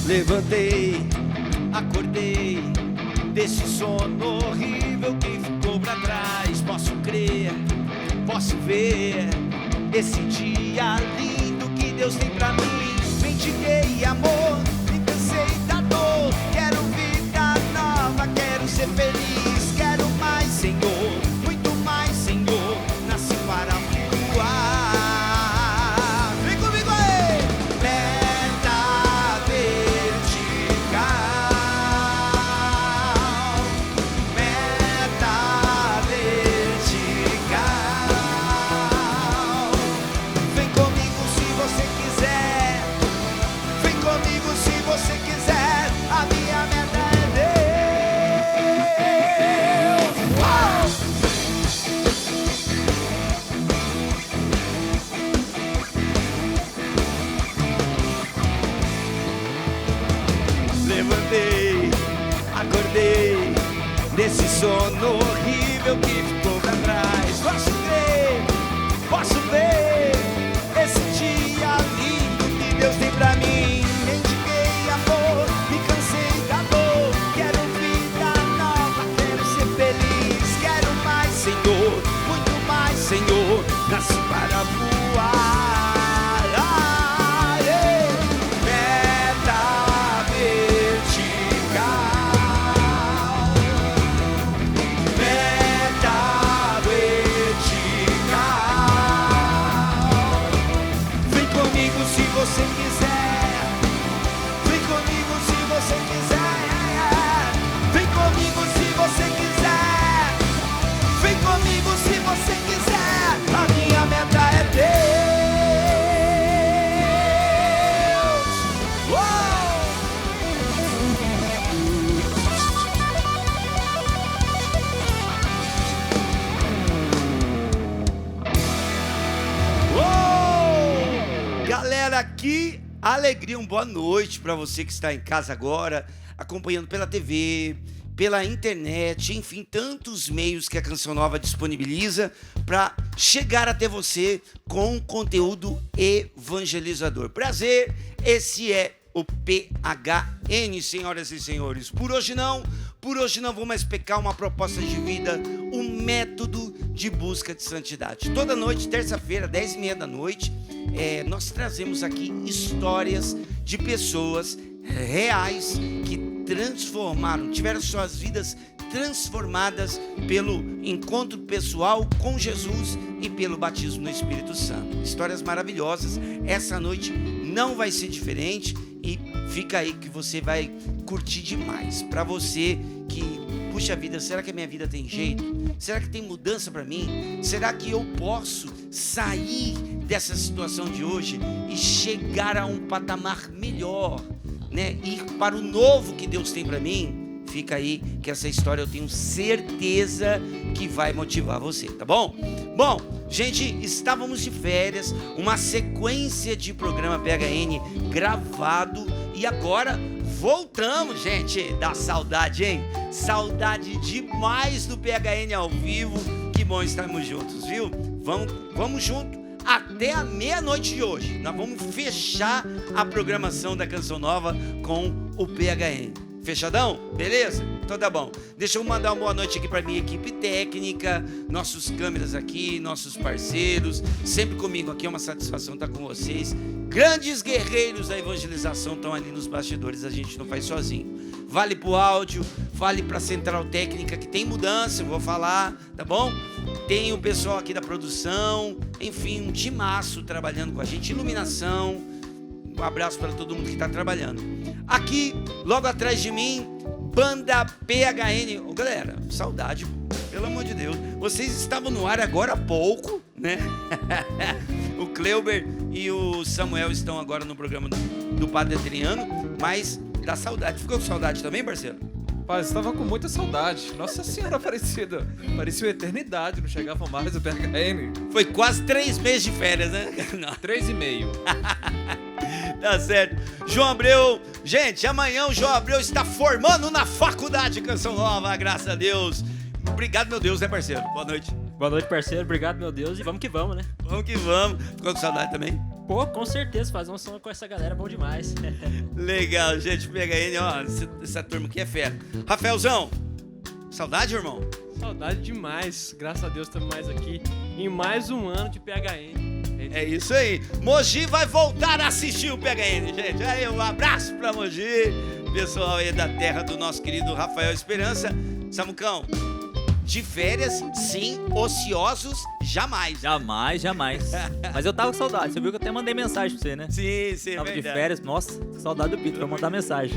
Levantei, acordei desse sono horrível que ficou pra trás. Posso crer, posso ver esse dia lindo que Deus tem pra mim. Mendiguei amor, me cansei da dor. Quero vida nova, quero ser feliz. Quero mais, Senhor, muito mais, Senhor. Nasci para voar. Vem comigo aí! Meta vertical, meta vertical. Vem comigo se você quiser. Vem comigo se você quiser. A minha meta é Deus. Uau! Levantei, acordei desse sono horrível que ficou pra trás. Posso ver esse dia lindo que Deus tem pra mim. Mendiguei amor, me cansei da dor. Quero vida nova, quero ser feliz. Quero mais, Senhor, muito mais, Senhor. Nasci para voar. Meta vertical, meta vertical. Vem comigo se você quiser. Vem comigo se você quiser. Vem comigo se você quiser. Vem comigo se você quiser. A minha meta é Deus. Uou! Uou! Galera, que alegria, boa noite para você que está em casa agora, acompanhando pela TV, pela internet, enfim, tantos meios que a Canção Nova disponibiliza para chegar até você com conteúdo evangelizador. Prazer, esse é o PHN, senhoras e senhores. Por hoje não vou mais pecar uma proposta de vida, um método de busca de santidade. Toda noite, terça-feira, 10h30 da noite, nós trazemos aqui histórias de pessoas reais que tiveram suas vidas transformadas pelo encontro pessoal com Jesus e pelo batismo no Espírito Santo. Histórias maravilhosas. Essa noite não vai ser diferente e fica aí que você vai curtir demais. Para você que, puxa vida, será que a minha vida tem jeito? Será que tem mudança para mim? Será que eu posso sair dessa situação de hoje e chegar a um patamar melhor, né? Ir para o novo que Deus tem para mim? Fica aí que essa história eu tenho certeza que vai motivar você, tá bom? Bom, gente, estávamos de férias, uma sequência de programa PHN gravado e agora voltamos, gente. Dá saudade, hein? Saudade demais do PHN ao vivo. Que bom estarmos juntos, viu? Vamos junto. Até a meia-noite de hoje, nós vamos fechar a programação da Canção Nova com o PHN. Fechadão? Beleza? Então tá bom. Deixa eu mandar uma boa noite aqui pra minha equipe técnica, nossos câmeras aqui, nossos parceiros, sempre comigo aqui, é uma satisfação estar com vocês. Grandes guerreiros da evangelização estão ali nos bastidores, a gente não faz sozinho. Vale pro áudio, vale pra central técnica, que tem mudança, eu vou falar, tá bom? Tem o pessoal aqui da produção, enfim, um timaço trabalhando com a gente, iluminação. Um abraço para todo mundo que está trabalhando. Aqui, logo atrás de mim, Banda PHN. Ô, galera, saudade, pelo amor de Deus. Vocês estavam no ar agora há pouco, né? O Cleuber e o Samuel estão agora no programa do Padre Adriano, mas dá saudade. Ficou com saudade também, parceiro? Rapaz, estava com muita saudade. Nossa Senhora Aparecida. Parecia uma eternidade, não chegava mais o PHN. Foi quase 3 meses de férias, né? 3,5. Tá certo. João Abreu, gente, amanhã o João Abreu está formando na faculdade Canção Nova, graças a Deus. Obrigado, meu Deus, né, parceiro? Boa noite. Boa noite, parceiro. Obrigado, meu Deus. E vamos que vamos, né? Vamos que vamos. Ficou com saudade também? Pô, com certeza, fazer um som com essa galera é bom demais. Legal, gente, PHN, ó, essa turma aqui é fera. Rafaelzão, saudade, irmão? Saudade demais. Graças a Deus estamos mais aqui em mais um ano de PHN. É isso aí. Mogi vai voltar a assistir o PHN, gente. Aí, um abraço pra Mogi, pessoal aí da terra do nosso querido Rafael Esperança. Samucão, de férias, sim, ociosos, jamais. Jamais. Mas eu tava com saudade. Você viu que eu até mandei mensagem pra você, né? Sim, Tava de verdade. férias. Nossa, saudade do Pito pra mandar mensagem.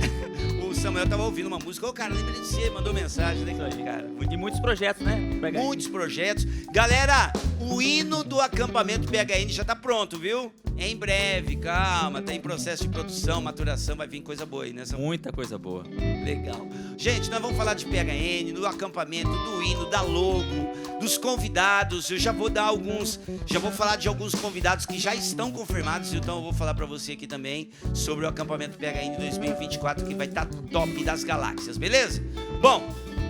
O Samuel tava ouvindo uma música. Ô, cara, lembra de você, mandou mensagem, né, cara? E muitos projetos, né? Muitos projetos. Galera, o hino do acampamento PHN já tá pronto, viu? Em breve, calma, tá em processo de produção, maturação, vai vir coisa boa aí, né, Samuel? Muita coisa boa. Legal. Gente, nós vamos falar de PHN, do acampamento, do hino, da logo, dos convidados. Eu já vou falar de alguns convidados que já estão confirmados, então eu vou falar pra você aqui também sobre o acampamento PHN 2024, que vai estar top das galáxias, beleza? Bom,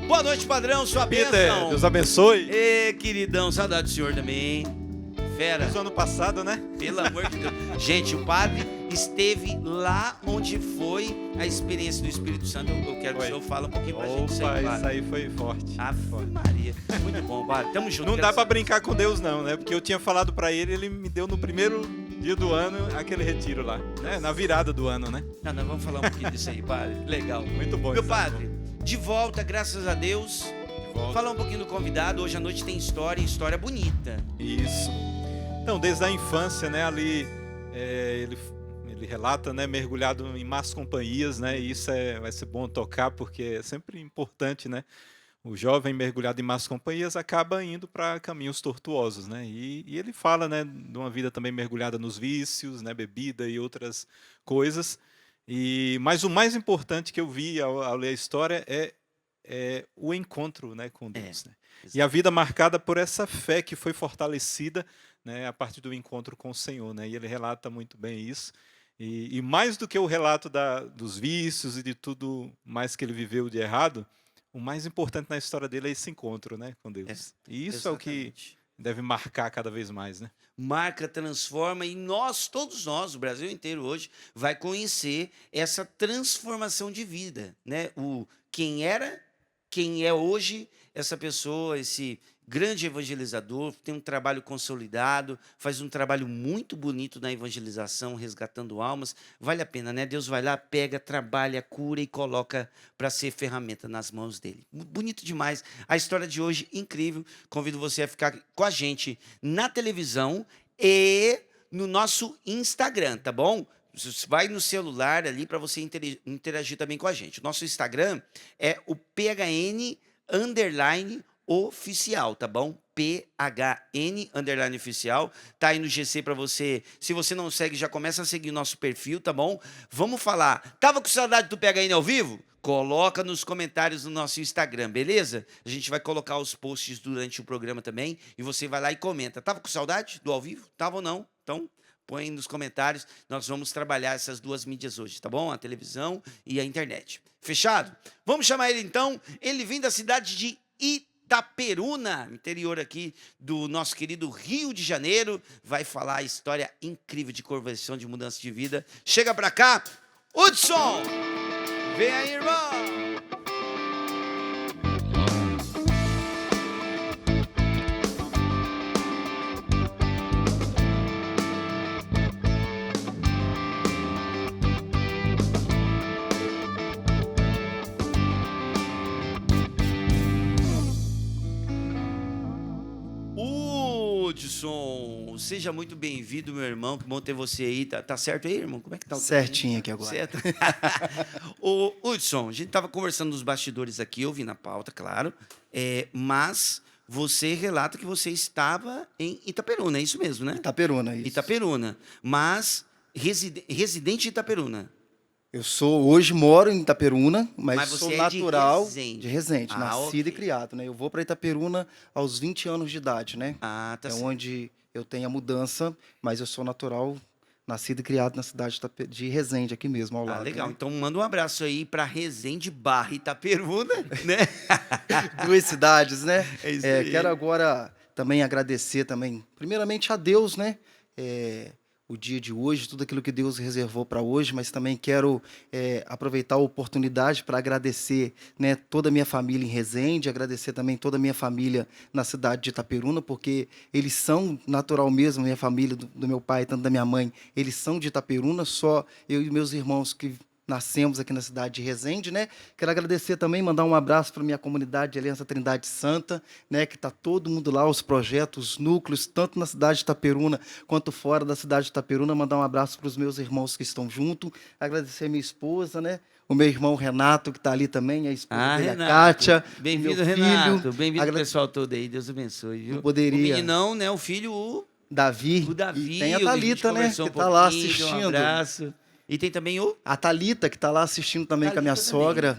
boa noite, padrão, sua Peter, bênção. Deus abençoe. Ê, queridão, saudade do senhor também. Fera. Desde o ano passado, né? Pelo amor de Deus. Gente, o padre esteve lá onde foi a experiência do Espírito Santo. Eu quero que o senhor fale um pouquinho pra gente disso Opa, aí, isso padre. aí foi forte. Ave Maria. Muito bom, padre. Tamo junto. Não dá pra brincar com Deus não, né? Porque eu tinha falado pra ele, ele me deu no primeiro dia do ano aquele retiro lá, né? Na virada do ano, né? Não, nós vamos falar um pouquinho disso aí, padre. Legal. Muito bom. Meu isso. padre, de volta, graças a Deus. De volta. Falar um pouquinho do convidado. Hoje à noite tem história bonita. Isso. Então, desde a infância, né, ali ele relata, né, mergulhado em más companhias, né, e isso vai ser bom tocar porque é sempre importante, né, o jovem mergulhado em más companhias acaba indo para caminhos tortuosos, né, e ele fala, né, de uma vida também mergulhada nos vícios, né, bebida e outras coisas, mas o mais importante que eu vi ao ler a história é o encontro, né, com Deus, né, e a vida marcada por essa fé que foi fortalecida, né, a partir do encontro com o Senhor, né? E ele relata muito bem isso. E mais do que o relato dos vícios e de tudo mais que ele viveu de errado, o mais importante na história dele é esse encontro, né, com Deus. E isso é o que Exatamente. deve marcar cada vez mais, né? Marca, transforma e todos nós, o Brasil inteiro hoje, vai conhecer essa transformação de vida, né? Quem era, quem é hoje, essa pessoa, esse grande evangelizador, tem um trabalho consolidado, faz um trabalho muito bonito na evangelização, resgatando almas. Vale a pena, né? Deus vai lá, pega, trabalha, cura e coloca para ser ferramenta nas mãos dele. Bonito demais. A história de hoje, incrível. Convido você a ficar com a gente na televisão e no nosso Instagram, tá bom? Você vai no celular ali para você interagir também com a gente. O nosso Instagram é o PHN_oficial, tá bom? PHN_oficial. Tá aí no GC para você. Se você não segue, já começa a seguir o nosso perfil, tá bom? Vamos falar. Tava com saudade do PHN ao vivo? Coloca nos comentários do nosso Instagram, beleza? A gente vai colocar os posts durante o programa também e você vai lá e comenta. Tava com saudade do ao vivo? Tava ou não? Então, põe nos comentários. Nós vamos trabalhar essas duas mídias hoje, tá bom? A televisão e a internet. Fechado? Vamos chamar ele então. Ele vem da cidade de Itaperuna, interior aqui do nosso querido Rio de Janeiro. Vai falar a história incrível de conversão, de mudança de vida. Chega pra cá, Hudson! Vem aí, irmão! Hudson, seja muito bem-vindo, meu irmão. Que bom ter você aí. Tá certo aí, irmão? Como é que tá o Certinho aqui agora. Certo. Ô, Hudson, a gente tava conversando nos bastidores aqui, eu vi na pauta, claro. Mas você relata que você estava em Itaperuna, é isso mesmo, né? Itaperuna, isso. Itaperuna. Mas residente de Itaperuna. Eu hoje moro em Itaperuna, Mas mas você sou é de natural Resende. de Resende, Ah, nascido ok. e criado, né? Eu vou para Itaperuna aos 20 anos de idade, né? Ah, tá É certo. onde eu tenho a mudança, mas eu sou natural, nascido e criado na cidade de Resende, aqui mesmo, ao Ah, lado. legal. né? Então manda um abraço aí para Resende barra Itaperuna, né? Duas cidades, né? É isso aí. Quero agora também agradecer também, primeiramente a Deus, né? o dia de hoje, tudo aquilo que Deus reservou para hoje, mas também quero aproveitar a oportunidade para agradecer, né, toda a minha família em Resende, agradecer também toda a minha família na cidade de Itaperuna, porque eles são natural mesmo, minha família, do meu pai, tanto da minha mãe, eles são de Itaperuna, só eu e meus irmãos que nascemos aqui na cidade de Resende, né? Quero agradecer também, mandar um abraço para minha comunidade de Aliança Trindade Santa, né? Que está todo mundo lá, os projetos, os núcleos, tanto na cidade de Itaperuna quanto fora da cidade de Itaperuna. Mandar um abraço para os meus irmãos que estão junto. Agradecer a minha esposa, né? O meu irmão Renato, que está ali também, a esposa dele, a Kátia. Bem-vindo, o meu Renato. filho. Bem-vindo o pessoal todo aí. Deus abençoe, viu? Não poderia. O meninão, né? O filho, o Davi. Davi. E tem a gente Thalita, né? conversou Que um está lá pouquinho, deu assistindo. Um abraço. E tem também o... A Thalita, que está lá assistindo também com a minha Thalita também. sogra.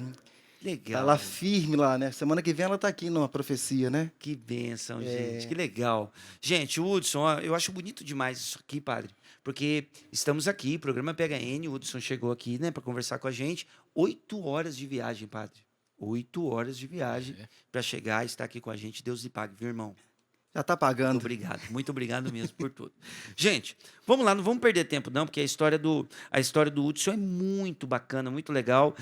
Legal. Tá lá firme lá, né? Semana que vem ela tá aqui numa profecia, né? Que bênção, gente. Que legal. Gente, o Hudson, ó, eu acho bonito demais isso aqui, padre. Porque estamos aqui, programa PHN, o Hudson chegou aqui, né, para conversar com a gente. 8 horas de viagem, padre. 8 horas de viagem para chegar e estar aqui com a gente. Deus lhe pague, viu, irmão? Já tá pagando. Muito obrigado mesmo por tudo. Gente, vamos lá, não vamos perder tempo não, porque a história do Hudson é muito bacana, muito legal.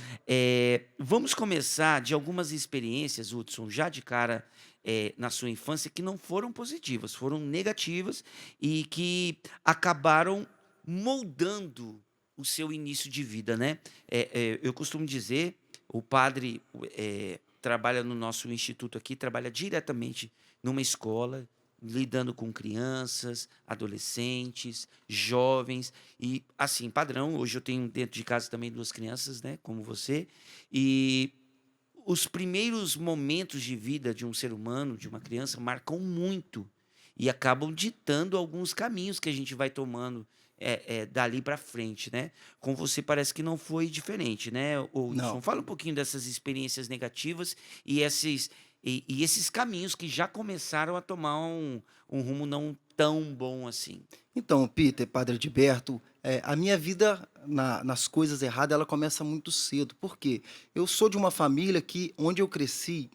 Vamos começar de algumas experiências, Hudson, já de cara na sua infância, que não foram positivas, foram negativas e que acabaram moldando o seu início de vida, né? Eu costumo dizer, o padre trabalha no nosso instituto aqui, trabalha diretamente numa escola, lidando com crianças, adolescentes, jovens, e assim, padrão, hoje eu tenho dentro de casa também 2 crianças, né, como você, e os primeiros momentos de vida de um ser humano, de uma criança, marcam muito e acabam ditando alguns caminhos que a gente vai tomando dali para frente, né? Com você parece que não foi diferente, né? Não. Fala um pouquinho dessas experiências negativas e esses caminhos que já começaram a tomar um rumo não tão bom assim. Então, Peter, Padre Edberto, a minha vida nas coisas erradas, ela começa muito cedo. Por quê? Eu sou de uma família que, onde eu cresci,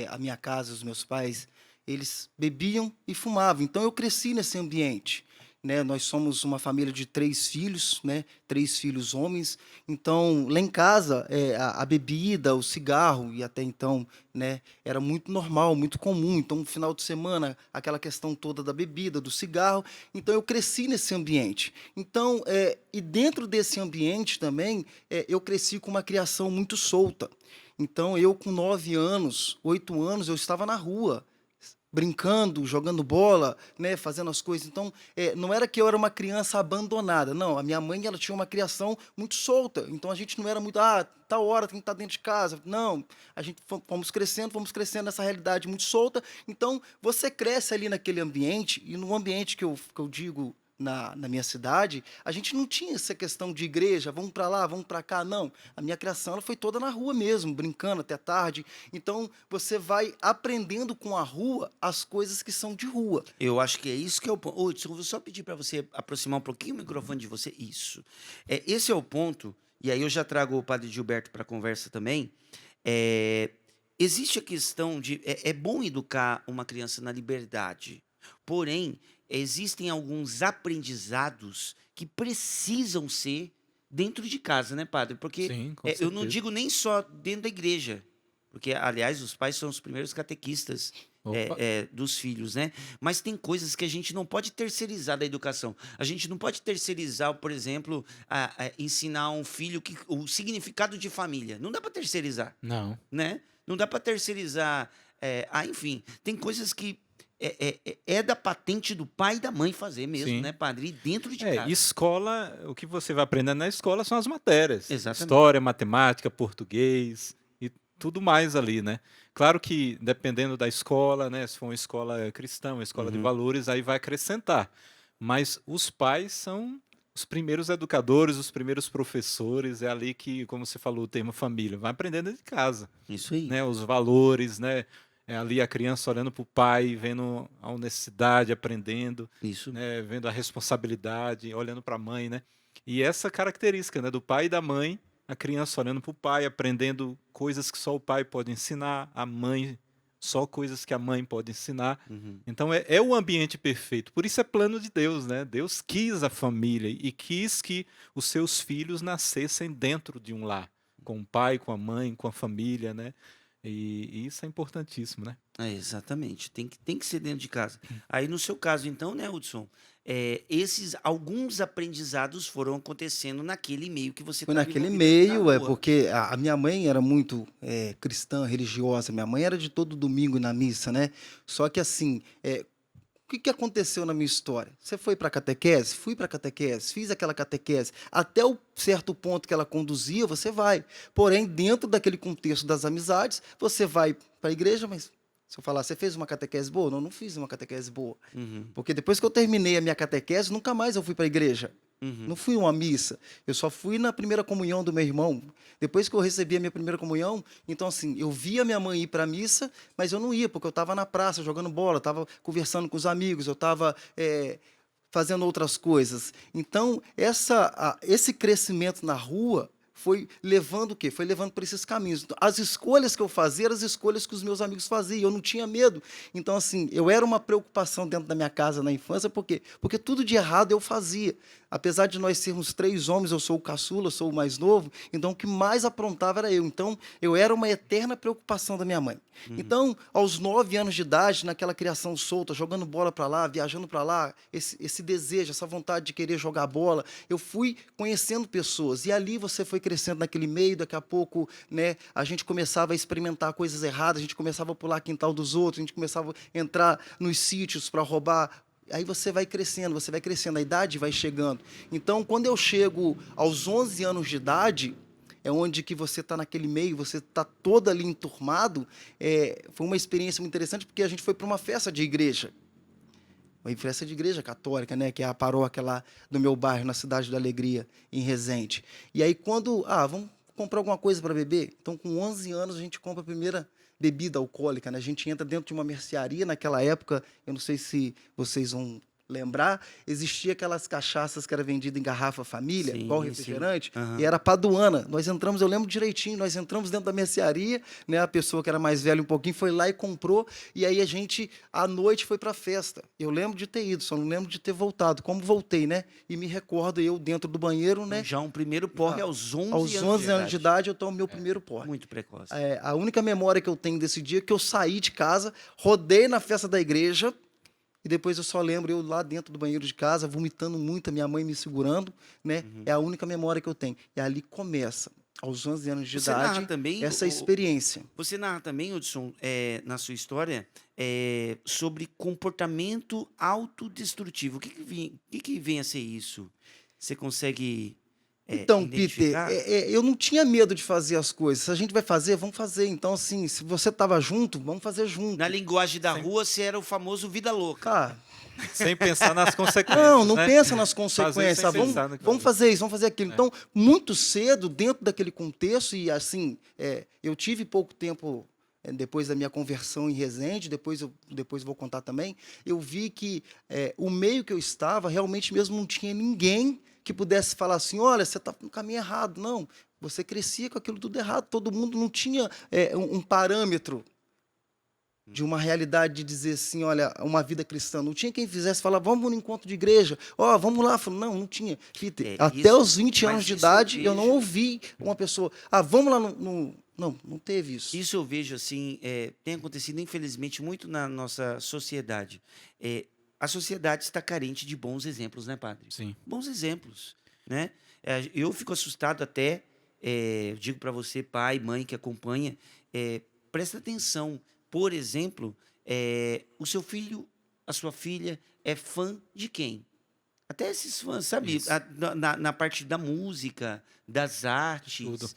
a minha casa, os meus pais, eles bebiam e fumavam. Então, eu cresci nesse ambiente. Né? Nós somos uma família de 3 filhos, né? 3 filhos homens. Então, lá em casa, a bebida, o cigarro, e até então, né, era muito normal, muito comum. Então, no final de semana, aquela questão toda da bebida, do cigarro. Então, eu cresci nesse ambiente. Então, e dentro desse ambiente também, eu cresci com uma criação muito solta. Então, eu com 9 anos, 8 anos, eu estava na rua, brincando, jogando bola, né, fazendo as coisas. Então, não era que eu era uma criança abandonada. Não, a minha mãe ela tinha uma criação muito solta. Então, a gente não era muito, tal hora tem que estar dentro de casa. Não, a gente fomos crescendo nessa realidade muito solta. Então, você cresce ali naquele ambiente, e no ambiente que eu digo na minha cidade, a gente não tinha essa questão de igreja, vamos para lá, vamos para cá, não. A minha criação ela foi toda na rua mesmo, brincando até tarde. Então, você vai aprendendo com a rua as coisas que são de rua. Eu acho que é isso que é o ponto. Hudson, eu vou só pedir para você aproximar um pouquinho o microfone de você. Isso. Esse é o ponto, e aí eu já trago o padre Gilberto para a conversa também. Existe a questão de... É bom educar uma criança na liberdade, porém, existem alguns aprendizados que precisam ser dentro de casa, né, padre? Porque Sim, com eu não certeza. digo nem só dentro da igreja, porque, aliás, os pais são os primeiros catequistas Opa. dos filhos, né? Mas tem coisas que a gente não pode terceirizar da educação. A gente não pode terceirizar, por exemplo, ensinar um filho o significado de família. Não dá para terceirizar, Não. né? Não dá para terceirizar. Enfim, tem coisas que é da patente do pai e da mãe fazer mesmo, Sim. né, padre? E dentro de casa. Escola, o que você vai aprendendo na escola são as matérias. Exatamente. História, matemática, português e tudo mais ali, né? Claro que dependendo da escola, né? Se for uma escola cristã, uma escola de valores, aí vai acrescentar. Mas os pais são os primeiros educadores, os primeiros professores, é ali que, como você falou, o termo família, vai aprendendo dentro de casa, Isso aí. né? Os valores, né? É ali a criança olhando para o pai, vendo a honestidade, aprendendo, Isso. né, vendo a responsabilidade, olhando para a mãe, né? E essa característica, né, do pai e da mãe, a criança olhando para o pai, aprendendo coisas que só o pai pode ensinar, a mãe só coisas que a mãe pode ensinar. Uhum. Então é o ambiente perfeito. Por isso é plano de Deus, né? Deus quis a família e quis que os seus filhos nascessem dentro de um lar, com o pai, com a mãe, com a família, né? E isso é importantíssimo, né? Exatamente, tem que ser dentro de casa. Aí no seu caso, então, né, Hudson, alguns aprendizados foram acontecendo naquele meio que você Foi estava naquele envolvido na meio, rua. porque a minha mãe era muito cristã, religiosa. Minha mãe era de todo domingo na missa, né? Só que assim, o que aconteceu na minha história? Você foi para a catequese? Fui para a catequese, fiz aquela catequese. Até o certo ponto que ela conduzia, você vai. Porém, dentro daquele contexto das amizades, você vai para a igreja, mas se eu falar, você fez uma catequese boa? Não, não fiz uma catequese boa. Uhum, Porque depois que eu terminei a minha catequese, nunca mais eu fui para a igreja. uhum. Não fui a uma missa. Eu só fui na primeira comunhão do meu irmão. Depois que eu recebi a minha primeira comunhão, então assim, eu via minha mãe ir para a missa, mas eu não ia, porque eu estava na praça jogando bola, estava conversando com os amigos, eu estava fazendo outras coisas. Então, esse crescimento na rua foi levando o quê? Foi levando para esses caminhos. Então, as escolhas que eu fazia eram as escolhas que os meus amigos faziam. Eu não tinha medo. Então, assim, eu era uma preocupação dentro da minha casa na infância, por quê? Porque tudo de errado eu fazia. Apesar de nós sermos 3 homens, eu sou o caçula, eu sou o mais novo, então o que mais aprontava era eu. Então, eu era uma eterna preocupação da minha mãe. Então, aos 9 anos de idade, naquela criação solta, jogando bola para lá, viajando para lá, esse desejo, essa vontade de querer jogar bola, eu fui conhecendo pessoas. E ali você foi crescendo naquele meio, daqui a pouco, né, a gente começava a experimentar coisas erradas, a gente começava a pular quintal dos outros, a gente começava a entrar nos sítios para roubar. Aí você vai crescendo, a idade vai chegando. Então, quando eu chego aos 11 anos de idade, é onde que você está naquele meio, você está todo ali enturmado, foi uma experiência muito interessante, porque a gente foi para uma festa de igreja. Uma festa de igreja católica, né, que é a paróquia lá do meu bairro, na Cidade da Alegria, em Resende. E aí, quando, vamos comprar alguma coisa para beber? Então, com 11 anos, a gente compra a primeira bebida alcoólica, né? A gente entra dentro de uma mercearia, naquela época, eu não sei se vocês vão lembrar, existia aquelas cachaças que era vendida em garrafa família, Sim, igual refrigerante, Aham. e era paduana. Nós entramos, eu lembro direitinho, nós entramos dentro da mercearia, né? A pessoa que era mais velha um pouquinho foi lá e comprou, e aí a gente, à noite, foi para a festa. Eu lembro de ter ido, só não lembro de ter voltado. Como voltei, né? E me recordo eu dentro do banheiro, né? Então, já um primeiro porre aos 11 Aos 11 anos de idade, eu tomo meu primeiro porre. Muito precoce. A única memória que eu tenho desse dia é que eu saí de casa, rodei na festa da igreja, e depois eu só lembro eu lá dentro do banheiro de casa, vomitando muito, a minha mãe me segurando, né? É a única memória que eu tenho. E ali começa, aos 11 anos de Você narra idade, também essa experiência. Você narra também, Hudson, na sua história, sobre comportamento autodestrutivo. O que vem a ser isso? Você consegue Então, Peter, identificar? eu não tinha medo de fazer as coisas. Se a gente vai fazer, vamos fazer. Então, assim, se você estava junto, vamos fazer junto. Na linguagem da rua, você era o famoso vida louca. Cara, Sem pensar nas consequências. não né? pensa nas Fazer consequências. sem Vamos, pensar no que vamos vai fazer isso, vamos fazer aquilo. Então, muito cedo, dentro daquele contexto, e assim, eu tive pouco tempo depois da minha conversão em Resende, depois vou contar também, eu vi que o meio que eu estava, realmente mesmo não tinha ninguém que pudesse falar assim, olha, você está no caminho errado. Não, você crescia com aquilo tudo errado, todo mundo não tinha um parâmetro de uma realidade de dizer assim, olha, uma vida cristã. Não tinha quem fizesse falar, vamos no encontro de igreja, vamos lá. Não tinha. Peter, até isso, os 20 mas anos de isso eu idade, eu não vejo. ouvi uma pessoa, vamos lá no... Não teve isso. Isso eu vejo assim, tem acontecido infelizmente muito na nossa sociedade. A sociedade está carente de bons exemplos, né, padre? Sim. Bons exemplos, né? Eu fico assustado até, digo para você, pai, mãe que acompanha, presta atenção. Por exemplo, o seu filho, a sua filha é fã de quem? Até esses fãs, sabe? Isso. Na parte da música, das artes. Tudo.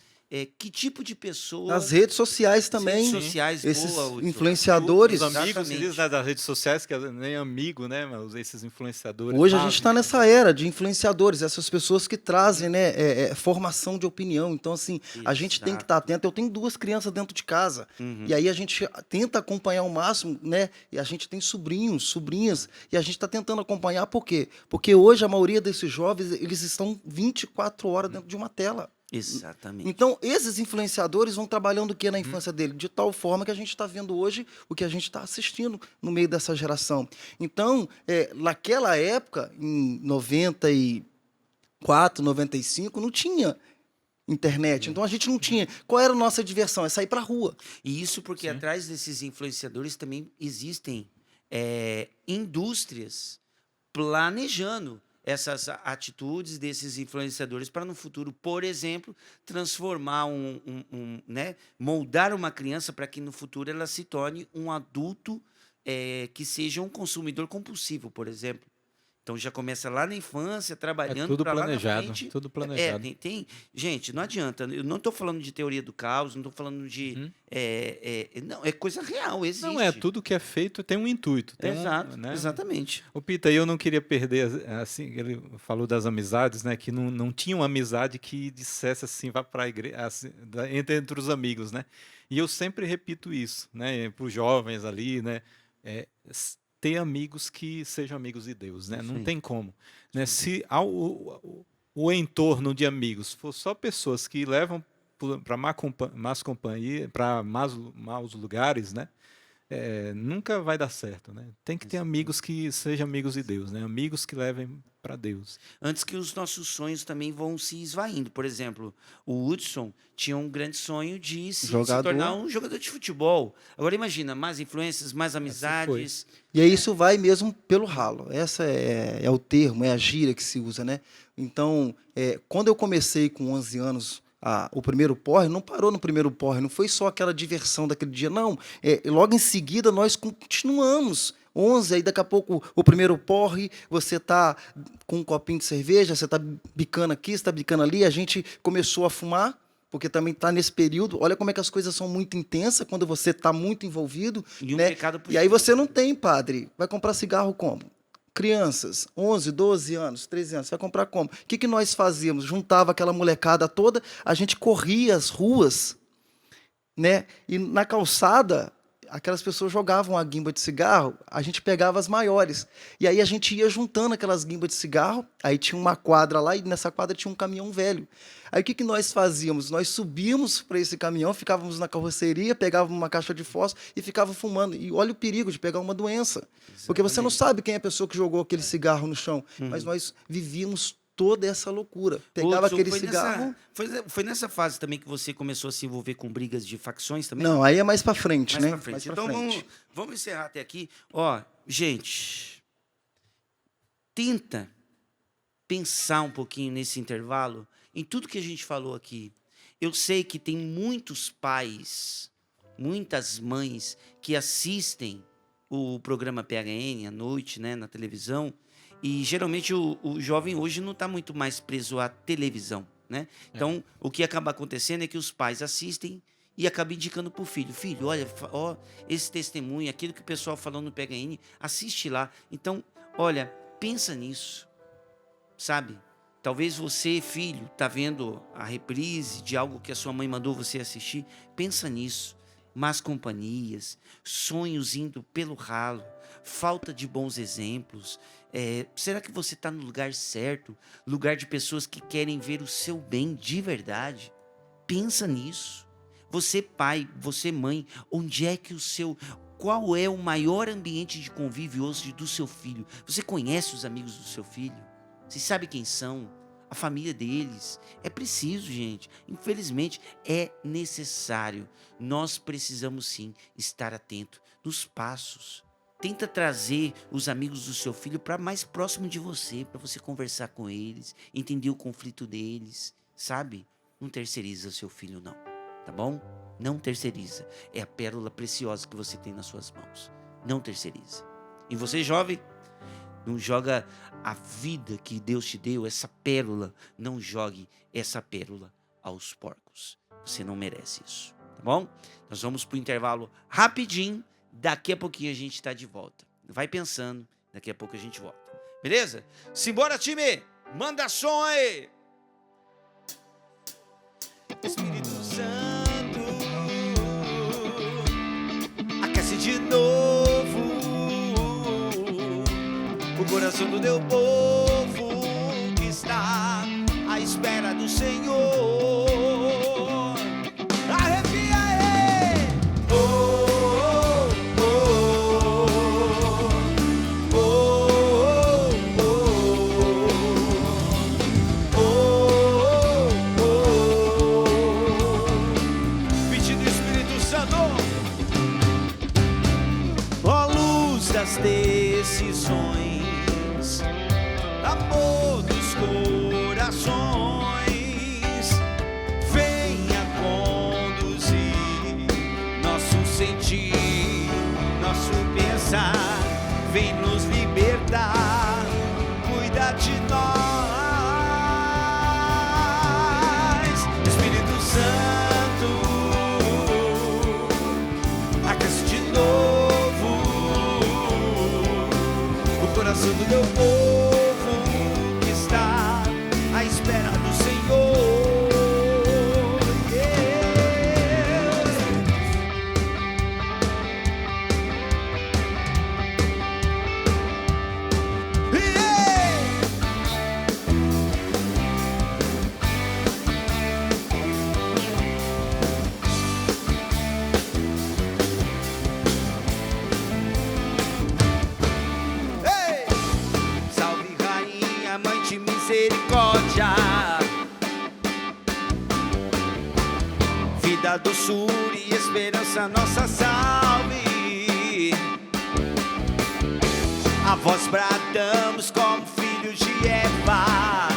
Que tipo de pessoa... Nas redes sociais também, redes sociais, esses boa, Hudson. influenciadores. Os amigos Exatamente. dizem, né, das redes sociais, que é nem amigo, né? Mas esses influenciadores. Hoje a gente está nessa era de influenciadores, essas pessoas que trazem, né, formação de opinião. Então, assim, a gente tem que estar atento. Eu tenho 2 crianças dentro de casa. Uhum. E aí a gente tenta acompanhar ao máximo, né? E a gente tem sobrinhos, sobrinhas, e a gente está tentando acompanhar. Por quê? Porque hoje a maioria desses jovens, eles estão 24 horas dentro de uma tela. Exatamente. Então, esses influenciadores vão trabalhando o que na infância dele? De tal forma que a gente está vendo hoje o que a gente está assistindo no meio dessa geração. Então, naquela época, em 94, 95, não tinha internet. Então, a gente não tinha. Qual era a nossa diversão? É sair para a rua. E isso porque atrás desses influenciadores também existem indústrias planejando essas atitudes desses influenciadores para no futuro, por exemplo, transformar né, moldar uma criança para que no futuro ela se torne um adulto que seja um consumidor compulsivo, por exemplo. Então já começa lá na infância, trabalhando tudo para lá na planejado, frente. tudo planejado. Gente, não adianta. Eu não estou falando de teoria do caos, não estou falando de... não, é coisa real, existe. Não, tudo que é feito tem um intuito. Tem Exato, né? exatamente. O Pita, eu não queria perder, assim, ele falou das amizades, né? Que não tinha uma amizade que dissesse assim, vá para a igreja, assim, entre os amigos, né? E eu sempre repito isso, né? Para os jovens ali, né? Ter amigos que sejam amigos de Deus, né? Não tem como, né? Se o entorno de amigos for só pessoas que levam para más companhia, para maus lugares, né? Nunca vai dar certo, né? Tem que ter amigos que sejam amigos de Deus, né? Amigos que levem para Deus. Antes que os nossos sonhos também vão se esvaindo. Por exemplo, o Hudson tinha um grande sonho de se tornar um jogador de futebol. Agora imagina, mais influências, mais amizades. E aí isso vai mesmo pelo ralo. Essa é o termo, é a gíria que se usa, né? Então, quando eu comecei com 11 anos o primeiro porre, não parou no primeiro porre, não foi só aquela diversão daquele dia, não. Logo em seguida, nós continuamos. 11, aí daqui a pouco o primeiro porre, você tá com um copinho de cerveja, você tá bicando aqui, você tá bicando ali, a gente começou a fumar, porque também tá nesse período. Olha como é que as coisas são muito intensas quando você tá muito envolvido, né? E aí você não tem, padre, vai comprar cigarro como? Crianças, 11, 12 anos, 13 anos, você vai comprar como? O que nós fazíamos? Juntava aquela molecada toda, a gente corria as ruas, né? E na calçada, aquelas pessoas jogavam a guimba de cigarro, a gente pegava as maiores. E aí a gente ia juntando aquelas guimbas de cigarro, aí tinha uma quadra lá e nessa quadra tinha um caminhão velho. Aí o que nós fazíamos? Nós subíamos para esse caminhão, ficávamos na carroceria, pegávamos uma caixa de fósforo e ficava fumando. E olha o perigo de pegar uma doença. Exatamente. Porque você não sabe quem é a pessoa que jogou aquele cigarro no chão, mas nós vivíamos toda essa loucura. Pegava aquele cigarro... Foi nessa fase também que você começou a se envolver com brigas de facções também? Não, aí é mais pra frente, né? Mais pra frente. Então vamos encerrar até aqui. Ó, gente, tenta pensar um pouquinho nesse intervalo em tudo que a gente falou aqui. Eu sei que tem muitos pais, muitas mães que assistem o programa PHN à noite, né, na televisão. E geralmente o jovem hoje não está muito mais preso à televisão, né? Então, o que acaba acontecendo é que os pais assistem e acabam indicando para o filho. Filho, olha, esse testemunho, aquilo que o pessoal falou no PHN, assiste lá. Então, olha, pensa nisso, sabe? Talvez você, filho, está vendo a reprise de algo que a sua mãe mandou você assistir. Pensa nisso. Más companhias, sonhos indo pelo ralo, falta de bons exemplos. Será que você está no lugar certo? Lugar de pessoas que querem ver o seu bem de verdade? Pensa nisso. Você pai, você mãe, onde é que qual é o maior ambiente de convívio hoje do seu filho? Você conhece os amigos do seu filho? Você sabe quem são? A família deles. É preciso, gente. Infelizmente, é necessário. Nós precisamos, sim, estar atento nos passos. Tenta trazer os amigos do seu filho para mais próximo de você, para você conversar com eles, entender o conflito deles, sabe? Não terceiriza o seu filho, não. Tá bom? Não terceiriza. É a pérola preciosa que você tem nas suas mãos. Não terceiriza. E você, jovem, não joga a vida que Deus te deu, essa pérola. Não jogue essa pérola aos porcos. Você não merece isso, tá bom? Nós vamos pro intervalo rapidinho. Daqui a pouquinho a gente está de volta. Vai pensando, daqui a pouco a gente volta. Beleza? Simbora, time! Manda som aí! Espírito Santo, aquece de novo o coração do teu povo que está à espera do Senhor. corações, venha conduzir nosso sentir, nosso pensar, vem nos libertar, cuida de nós, Espírito Santo, aquece de novo o coração do meu povo que está à espera do Senhor. Salve, Rainha, Mãe de Misericórdia, vida, doçura e esperança, nossa salve. A vós bradamos como filhos de Eva,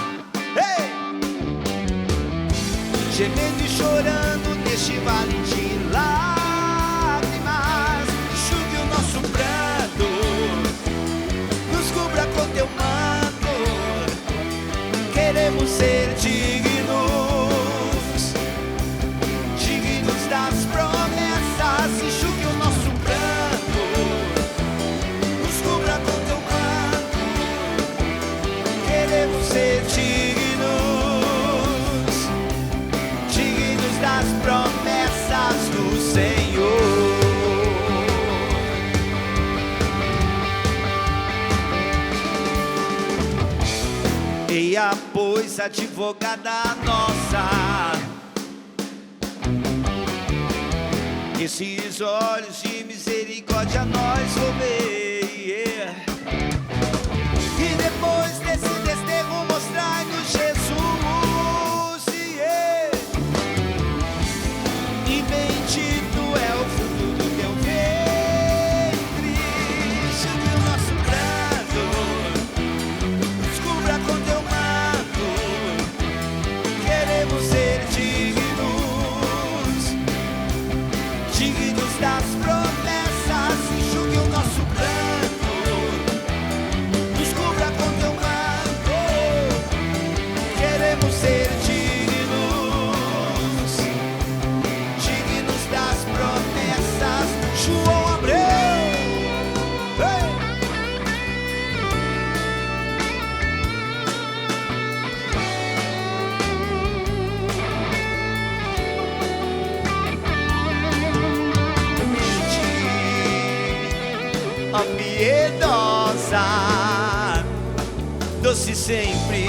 gemendo e chorando neste vale de lágrimas. Enxugue o nosso pranto, nos cubra com teu manto. Queremos ser dignos, dignos das promessas. Enxugue o nosso pranto, nos cubra com teu manto. Queremos ser dignos, dignos das promessas do Senhor. Eia, pois, advogada nossa, esses olhos de misericórdia nós roubei, e depois desse desterro mostrai-nos Jesus, e bendito é o fruto do teu ventre. Enxugue o nosso pranto, nos cubra com teu manto. Queremos ser dignos, dignos das promessas. Enxugue o nosso pranto, nos cubra com teu manto. Queremos ser dignos, dignos das promessas. João Abreu, ó piedosa, doce sempre,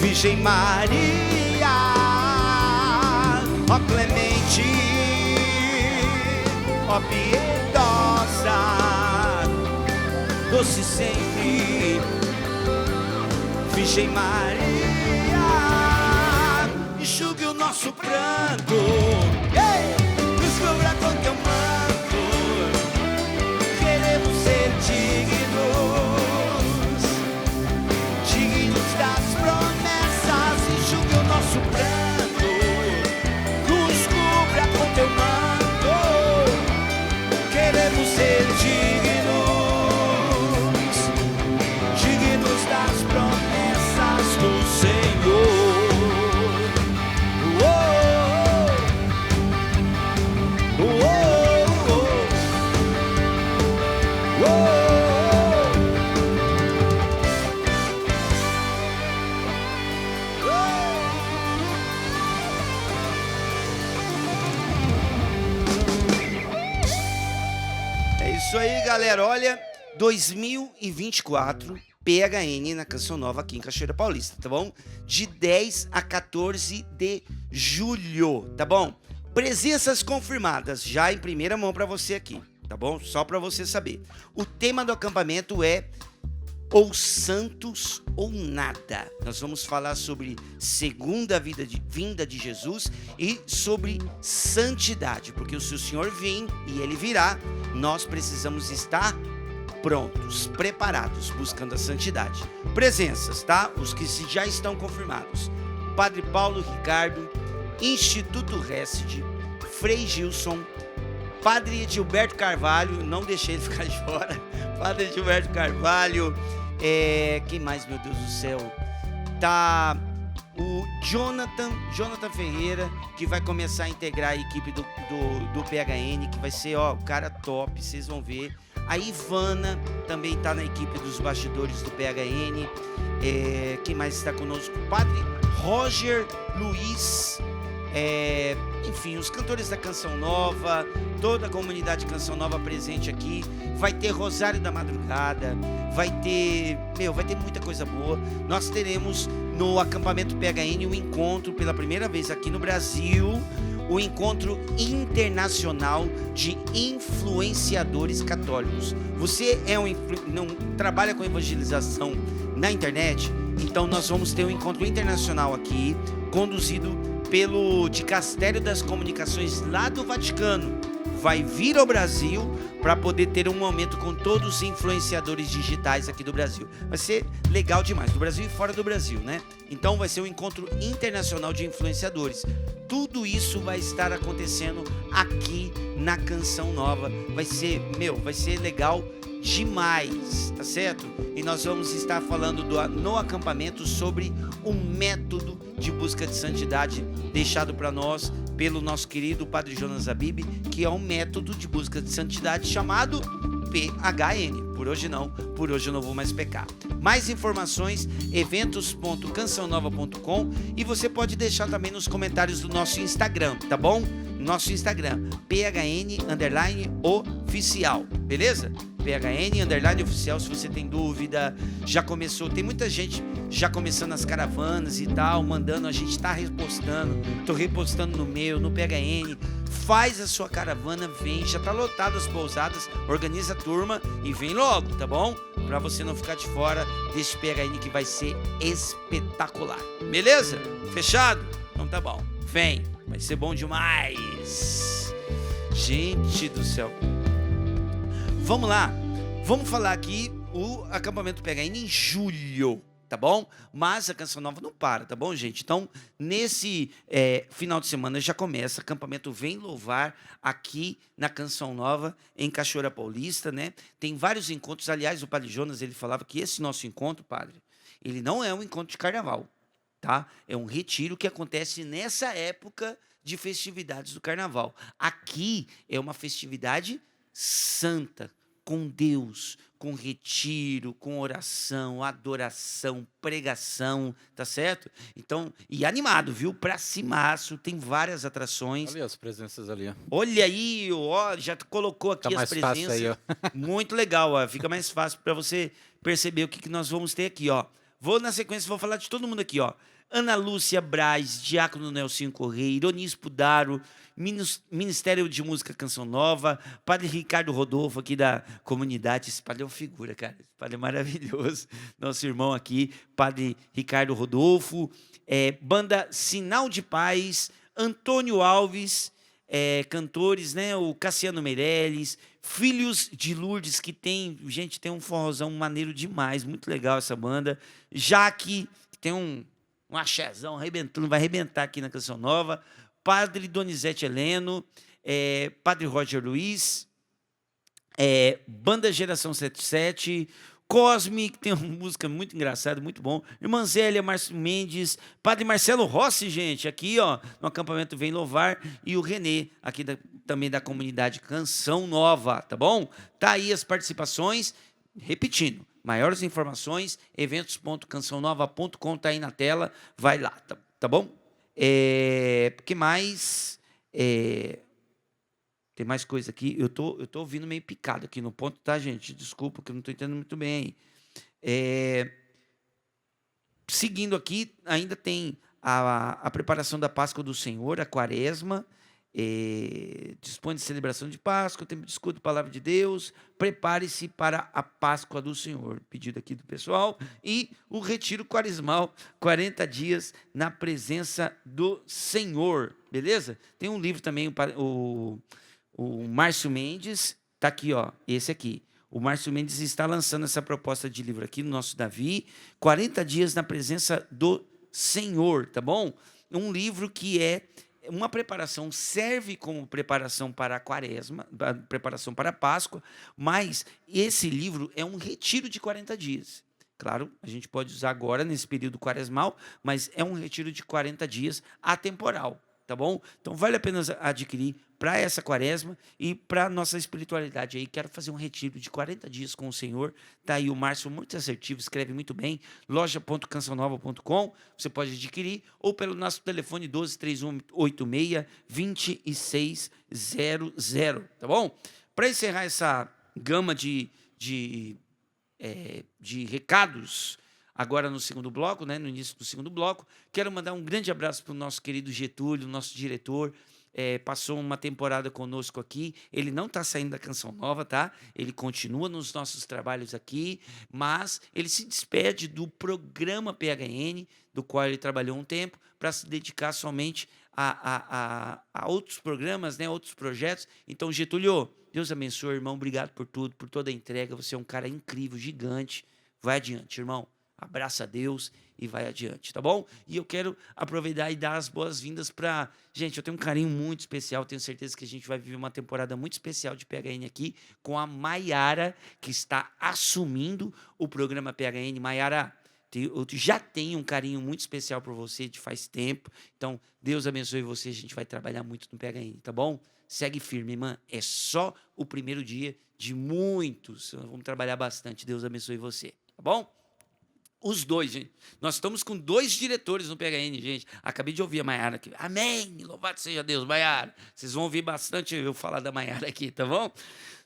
Virgem Maria, ó clemente, ó piedosa, doce sempre, Virgem Maria. Enxugue o nosso pranto, nos cubra com teu manto. Queremos ser dignos, dignos das promessas. Enxugue o nosso pranto, nos cubra com teu manto. Queremos ser dignos, dignos das promessas do Senhor. Oh, oh, oh, oh, oh. É isso aí, galera. Olha, 2024, PHN na Canção Nova aqui em Cachoeira Paulista, tá bom? De 10 a 14 de julho, tá bom? Presenças confirmadas, já em primeira mão pra você aqui, tá bom? Só pra você saber. O tema do acampamento é ou santos ou nada. Nós vamos falar sobre segunda vinda de Jesus e sobre santidade, porque se o Senhor vir e Ele virá, nós precisamos estar prontos, preparados, buscando a santidade. Presenças, tá? Os que já estão confirmados. Padre Paulo Ricardo, Instituto Rested, Frei Gilson, Padre Edilberto Carvalho, não deixei ele ficar de fora. Padre Edilberto Carvalho, quem mais, meu Deus do céu? Tá o Jonathan Ferreira, que vai começar a integrar a equipe do PHN, que vai ser, ó, o cara top, vocês vão ver. A Ivana também está na equipe dos bastidores do PHN. Quem mais está conosco? Padre Roger Luiz. Enfim, os cantores da Canção Nova, toda a comunidade Canção Nova presente aqui. Vai ter Rosário da Madrugada, vai ter muita coisa boa. Nós teremos no acampamento PHN um encontro pela primeira vez aqui no Brasil, o encontro internacional de influenciadores católicos. Você não trabalha com evangelização na internet? Então nós vamos ter um encontro internacional aqui, conduzido pelo Dicastério das Comunicações lá do Vaticano. Vai vir ao Brasil para poder ter um momento com todos os influenciadores digitais aqui do Brasil. Vai ser legal demais, do Brasil e fora do Brasil, né? Então vai ser um encontro internacional de influenciadores. Tudo isso vai estar acontecendo aqui na Canção Nova. Vai ser legal demais, tá certo? E nós vamos estar falando no acampamento sobre um método de busca de santidade deixado para nós pelo nosso querido Padre Jonas Abib, que é um método de busca de santidade chamado PHN. Por hoje eu não vou mais pecar. Mais informações, eventos.cançãonova.com, e você pode deixar também nos comentários do nosso Instagram, tá bom? Nosso Instagram, PHN_oficial, beleza? PHN_oficial, se você tem dúvida, já começou, tem muita gente já começando as caravanas e tal, mandando, a gente tá repostando, tô repostando no meu, no PHN, faz a sua caravana, vem, já tá lotado as pousadas, organiza a turma e vem logo, tá bom? Pra você não ficar de fora desse PHN que vai ser espetacular, beleza? Fechado? Então tá bom, vem, vai ser bom demais. Gente do céu. Vamos lá, vamos falar aqui o acampamento PHN em julho, tá bom? Mas a Canção Nova não para, tá bom, gente? Então, nesse final de semana já começa, acampamento Vem Louvar aqui na Canção Nova, em Cachoeira Paulista, né? Tem vários encontros, aliás, o Padre Jonas, ele falava que esse nosso encontro, padre, ele não é um encontro de carnaval, tá? É um retiro que acontece nessa época de festividades do carnaval. Aqui é uma festividade santa, com Deus, com retiro, com oração, adoração, pregação, tá certo? Então, e animado, viu? Pra cimaço, tem várias atrações. Olha as presenças ali, ó. Olha aí, ó, já colocou aqui Tá as mais fácil presenças. aí, ó. Muito legal, ó. Fica mais fácil para você perceber o que nós vamos ter aqui, ó. Vou na sequência, vou falar de todo mundo aqui, ó. Ana Lúcia Braz, Diácono Nelson Correia, Ironispo Daro, Ministério de Música Canção Nova, Padre Ricardo Rodolfo aqui da comunidade. Esse padre é uma figura, cara. Esse padre é maravilhoso. Nosso irmão aqui, Padre Ricardo Rodolfo, banda Sinal de Paz, Antônio Alves, cantores, né? O Cassiano Meirelles, Filhos de Lourdes, que tem um forrozão maneiro demais, muito legal essa banda. Jaque, que tem um axézão arrebentando, vai arrebentar aqui na Canção Nova. Padre Donizete Heleno, Padre Roger Luiz, Banda Geração 77, Cosme, que tem uma música muito engraçada, muito bom. Irmã Zélia, Márcio Mendes, Padre Marcelo Rossi, gente, aqui, ó, no acampamento Vem Louvar, e o Renê, aqui também da comunidade Canção Nova, tá bom? Tá aí as participações, repetindo. Maiores informações, eventos.cançãonova.com, tá aí na tela, vai lá, tá bom? Que mais? Tem mais coisa aqui. Eu tô ouvindo meio picado aqui no ponto, tá, gente? Desculpa, que eu não tô entendendo muito bem aí. Seguindo aqui, ainda tem a preparação da Páscoa do Senhor, a Quaresma. Dispõe de celebração de Páscoa, tempo de escudo, palavra de Deus, prepare-se para a Páscoa do Senhor, pedido aqui do pessoal, e o retiro quaresmal, 40 dias na presença do Senhor, beleza? Tem um livro também, o Márcio Mendes, tá aqui, ó, esse aqui, O Márcio Mendes está lançando essa proposta de livro aqui no nosso Davi, 40 dias na presença do Senhor, tá bom? Um livro que é uma preparação, serve como preparação para a quaresma, preparação para a Páscoa, mas esse livro é um retiro de 40 dias. Claro, a gente pode usar agora nesse período quaresmal, mas é um retiro de 40 dias atemporal, tá bom? Então vale a pena adquirir para essa quaresma e para nossa espiritualidade aí. Quero fazer um retiro de 40 dias com o Senhor. Tá aí o Márcio, muito assertivo, escreve muito bem. loja.cançãonova.com, você pode adquirir, ou pelo nosso telefone 1231862600, tá bom? Para encerrar essa gama de recados, agora no segundo bloco, né, no início do segundo bloco, quero mandar um grande abraço para o nosso querido Getúlio, nosso diretor. Passou uma temporada conosco aqui. Ele não está saindo da Canção Nova, tá? Ele continua nos nossos trabalhos aqui, mas ele se despede do programa PHN, do qual ele trabalhou um tempo, para se dedicar somente a outros programas, né, outros projetos. Então, Getúlio, Deus abençoe, irmão. Obrigado por tudo, por toda a entrega. Você é um cara incrível, gigante. Vai adiante, irmão. Abraça a Deus e vai adiante, tá bom? E eu quero aproveitar e dar as boas-vindas para... Gente, eu tenho um carinho muito especial, tenho certeza que a gente vai viver uma temporada muito especial de PHN aqui com a Maiara, que está assumindo o programa PHN. Maiara, eu já tenho um carinho muito especial por você de faz tempo, então Deus abençoe você, a gente vai trabalhar muito no PHN, tá bom? Segue firme, irmã, é só o primeiro dia de muitos, vamos trabalhar bastante, Deus abençoe você, tá bom? Os dois, gente. Nós estamos com 2 diretores no PHN, gente. Acabei de ouvir a Maiara aqui. Amém! Louvado seja Deus, Maiara. Vocês vão ouvir bastante eu falar da Maiara aqui, tá bom?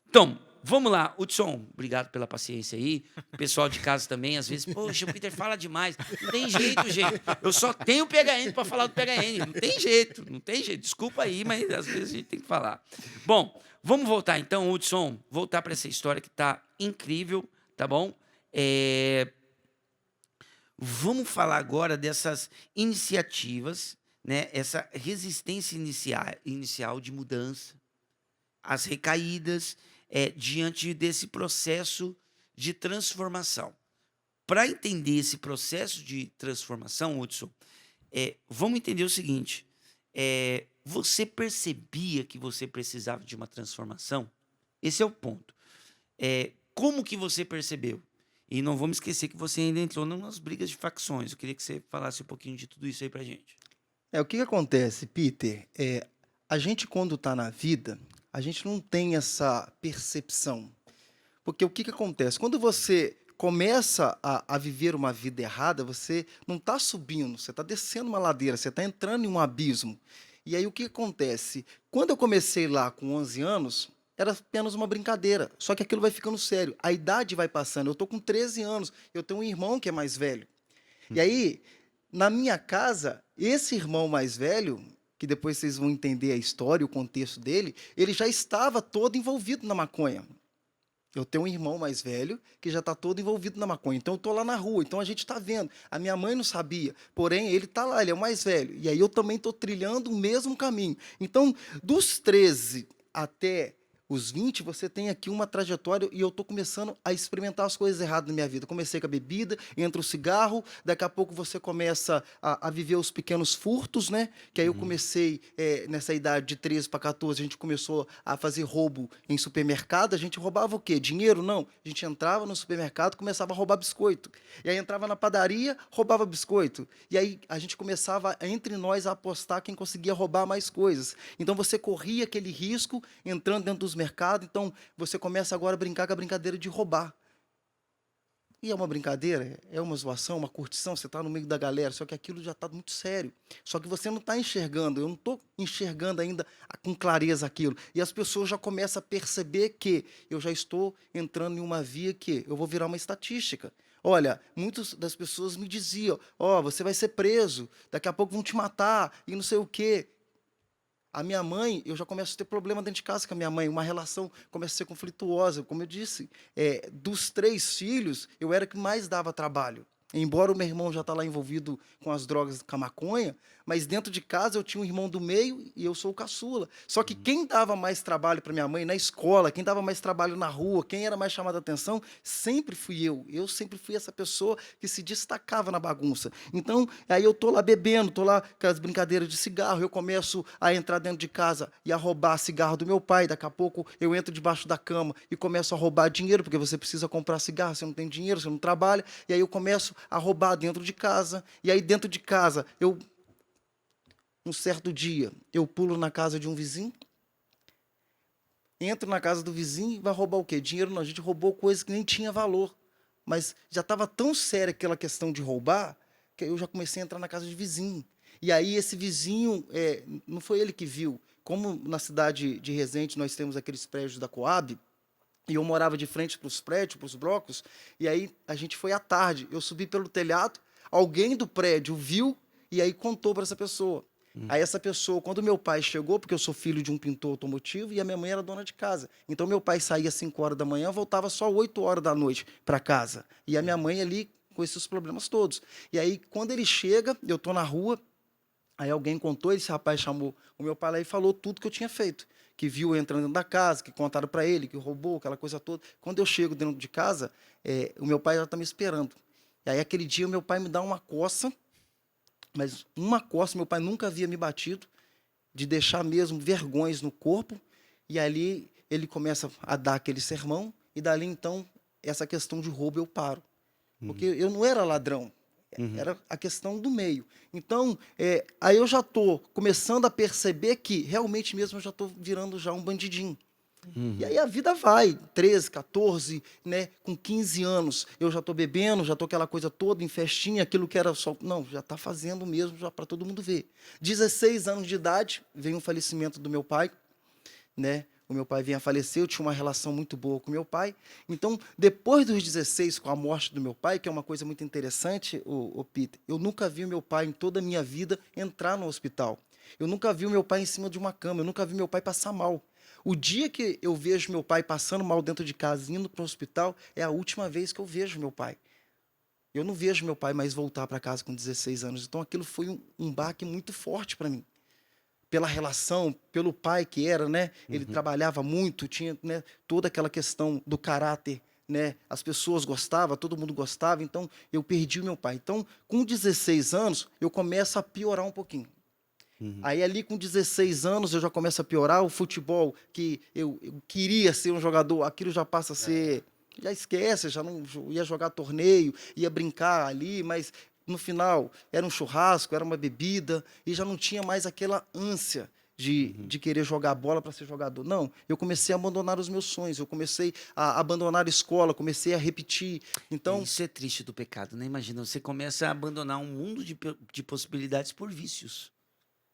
Então, vamos lá. Hudson, obrigado pela paciência aí. O pessoal de casa também, às vezes, poxa, o Peter fala demais. Não tem jeito, gente. Eu só tenho PHN para falar do PHN. Não tem jeito, não tem jeito. Desculpa aí, mas às vezes a gente tem que falar. Bom, vamos voltar então, Hudson. Voltar para essa história que está incrível, tá bom? Vamos falar agora dessas iniciativas, né? Essa resistência inicial de mudança, as recaídas diante desse processo de transformação. Para entender esse processo de transformação, Hudson, vamos entender o seguinte, você percebia que você precisava de uma transformação? Esse é o ponto. Como que você percebeu? E não vamos esquecer que você ainda entrou em umas brigas de facções. Eu queria que você falasse um pouquinho de tudo isso aí pra gente. O que acontece, Peter? A gente, quando está na vida, a gente não tem essa percepção. Porque o que acontece? Quando você começa a viver uma vida errada, você não está subindo, você está descendo uma ladeira, você está entrando em um abismo. E aí o que acontece? Quando eu comecei lá com 11 anos... era apenas uma brincadeira, só que aquilo vai ficando sério. A idade vai passando, eu estou com 13 anos, eu tenho um irmão que é mais velho. E aí, na minha casa, esse irmão mais velho, que depois vocês vão entender a história, o contexto dele, ele já estava todo envolvido na maconha. Eu tenho um irmão mais velho que já está todo envolvido na maconha. Então, eu estou lá na rua, então a gente está vendo. A minha mãe não sabia, porém, ele está lá, ele é o mais velho. E aí, eu também estou trilhando o mesmo caminho. Então, dos 13 até... os 20, você tem aqui uma trajetória e eu estou começando a experimentar as coisas erradas na minha vida. Comecei com a bebida, entra o cigarro, daqui a pouco você começa a viver os pequenos furtos, né? Que aí eu comecei, nessa idade de 13 para 14, a gente começou a fazer roubo em supermercado. A gente roubava o quê? Dinheiro? Não. A gente entrava no supermercado, começava a roubar biscoito. E aí entrava na padaria, roubava biscoito. E aí a gente começava, entre nós, a apostar quem conseguia roubar mais coisas. Então você corria aquele risco, entrando dentro dos mercado, então você começa agora a brincar com a brincadeira de roubar. E é uma brincadeira, é uma zoação, uma curtição, você está no meio da galera, só que aquilo já está muito sério. Só que você não está enxergando, eu não estou enxergando ainda com clareza aquilo. E as pessoas já começam a perceber que eu já estou entrando em uma via que eu vou virar uma estatística. Olha, muitas das pessoas me diziam, você vai ser preso, daqui a pouco vão te matar, e não sei o quê. A minha mãe, eu já começo a ter problema dentro de casa com a minha mãe, uma relação começa a ser conflituosa. Como eu disse, dos 3 filhos, eu era que mais dava trabalho. Embora o meu irmão já tá lá envolvido com as drogas, com a maconha, mas dentro de casa eu tinha um irmão do meio e eu sou o caçula. Só que quem dava mais trabalho para minha mãe na escola, quem dava mais trabalho na rua, quem era mais chamado a atenção, sempre fui eu. Eu sempre fui essa pessoa que se destacava na bagunça. Então, aí eu tô lá bebendo, tô lá com as brincadeiras de cigarro, eu começo a entrar dentro de casa e a roubar cigarro do meu pai. Daqui a pouco eu entro debaixo da cama e começo a roubar dinheiro, porque você precisa comprar cigarro, você não tem dinheiro, você não trabalha. E aí eu começo a roubar dentro de casa. E aí dentro de casa, um certo dia, eu pulo na casa de um vizinho, entro na casa do vizinho e vai roubar o quê? Dinheiro não, a gente roubou coisa que nem tinha valor. Mas já estava tão séria aquela questão de roubar, que eu já comecei a entrar na casa de vizinho. E aí esse vizinho, não foi ele que viu. Como na cidade de Resende nós temos aqueles prédios da Coab, e eu morava de frente para os prédios, para os blocos, e aí a gente foi à tarde, eu subi pelo telhado, alguém do prédio viu e aí contou para essa pessoa. Aí essa pessoa, quando meu pai chegou, porque eu sou filho de um pintor automotivo e a minha mãe era dona de casa. Então meu pai saía às 5 horas da manhã, voltava só 8 horas da noite para casa. E a minha mãe ali com esses problemas todos. E aí quando ele chega, eu tô na rua, aí alguém contou, esse rapaz chamou o meu pai lá e falou tudo que eu tinha feito. Que viu eu entrando dentro da casa, que contaram para ele, que roubou, aquela coisa toda. Quando eu chego dentro de casa, o meu pai já está me esperando. E aí aquele dia o meu pai me dá uma coça, mas uma coça, meu pai nunca havia me batido, de deixar mesmo vergões no corpo, e ali ele começa a dar aquele sermão, e dali então, essa questão de roubo eu paro. Porque eu não era ladrão, era a questão do meio. Então, aí eu já estou começando a perceber que realmente mesmo eu já estou virando já um bandidinho. E aí a vida vai, 13, 14, né, com 15 anos, eu já estou bebendo, já estou aquela coisa toda, em festinha, aquilo que era só... Não, já está fazendo mesmo, já para todo mundo ver. 16 anos de idade, veio um falecimento do meu pai, né? O meu pai vinha a falecer, eu tinha uma relação muito boa com meu pai. Então, depois dos 16, com a morte do meu pai, que é uma coisa muito interessante, o Peter, eu nunca vi o meu pai em toda a minha vida entrar no hospital. Eu nunca vi o meu pai em cima de uma cama, eu nunca vi meu pai passar mal. O dia que eu vejo meu pai passando mal dentro de casa, indo para o hospital, é a última vez que eu vejo meu pai. Eu não vejo meu pai mais voltar para casa com 16 anos. Então, aquilo foi um baque muito forte para mim. Pela relação, pelo pai que era, né? Ele trabalhava muito, tinha, né, toda aquela questão do caráter, né? As pessoas gostavam, todo mundo gostava, então eu perdi o meu pai. Então, com 16 anos, eu começo a piorar um pouquinho. Aí ali com 16 anos eu já começo a piorar, o futebol que eu queria ser um jogador, aquilo já passa a ser, já esquece, já não ia jogar torneio, ia brincar ali, mas no final era um churrasco, era uma bebida e já não tinha mais aquela ânsia de querer jogar bola para ser jogador. Não, eu comecei a abandonar os meus sonhos, eu comecei a abandonar a escola, comecei a repetir. Então, isso é triste do pecado, né? Imagina, você começa a abandonar um mundo de possibilidades por vícios.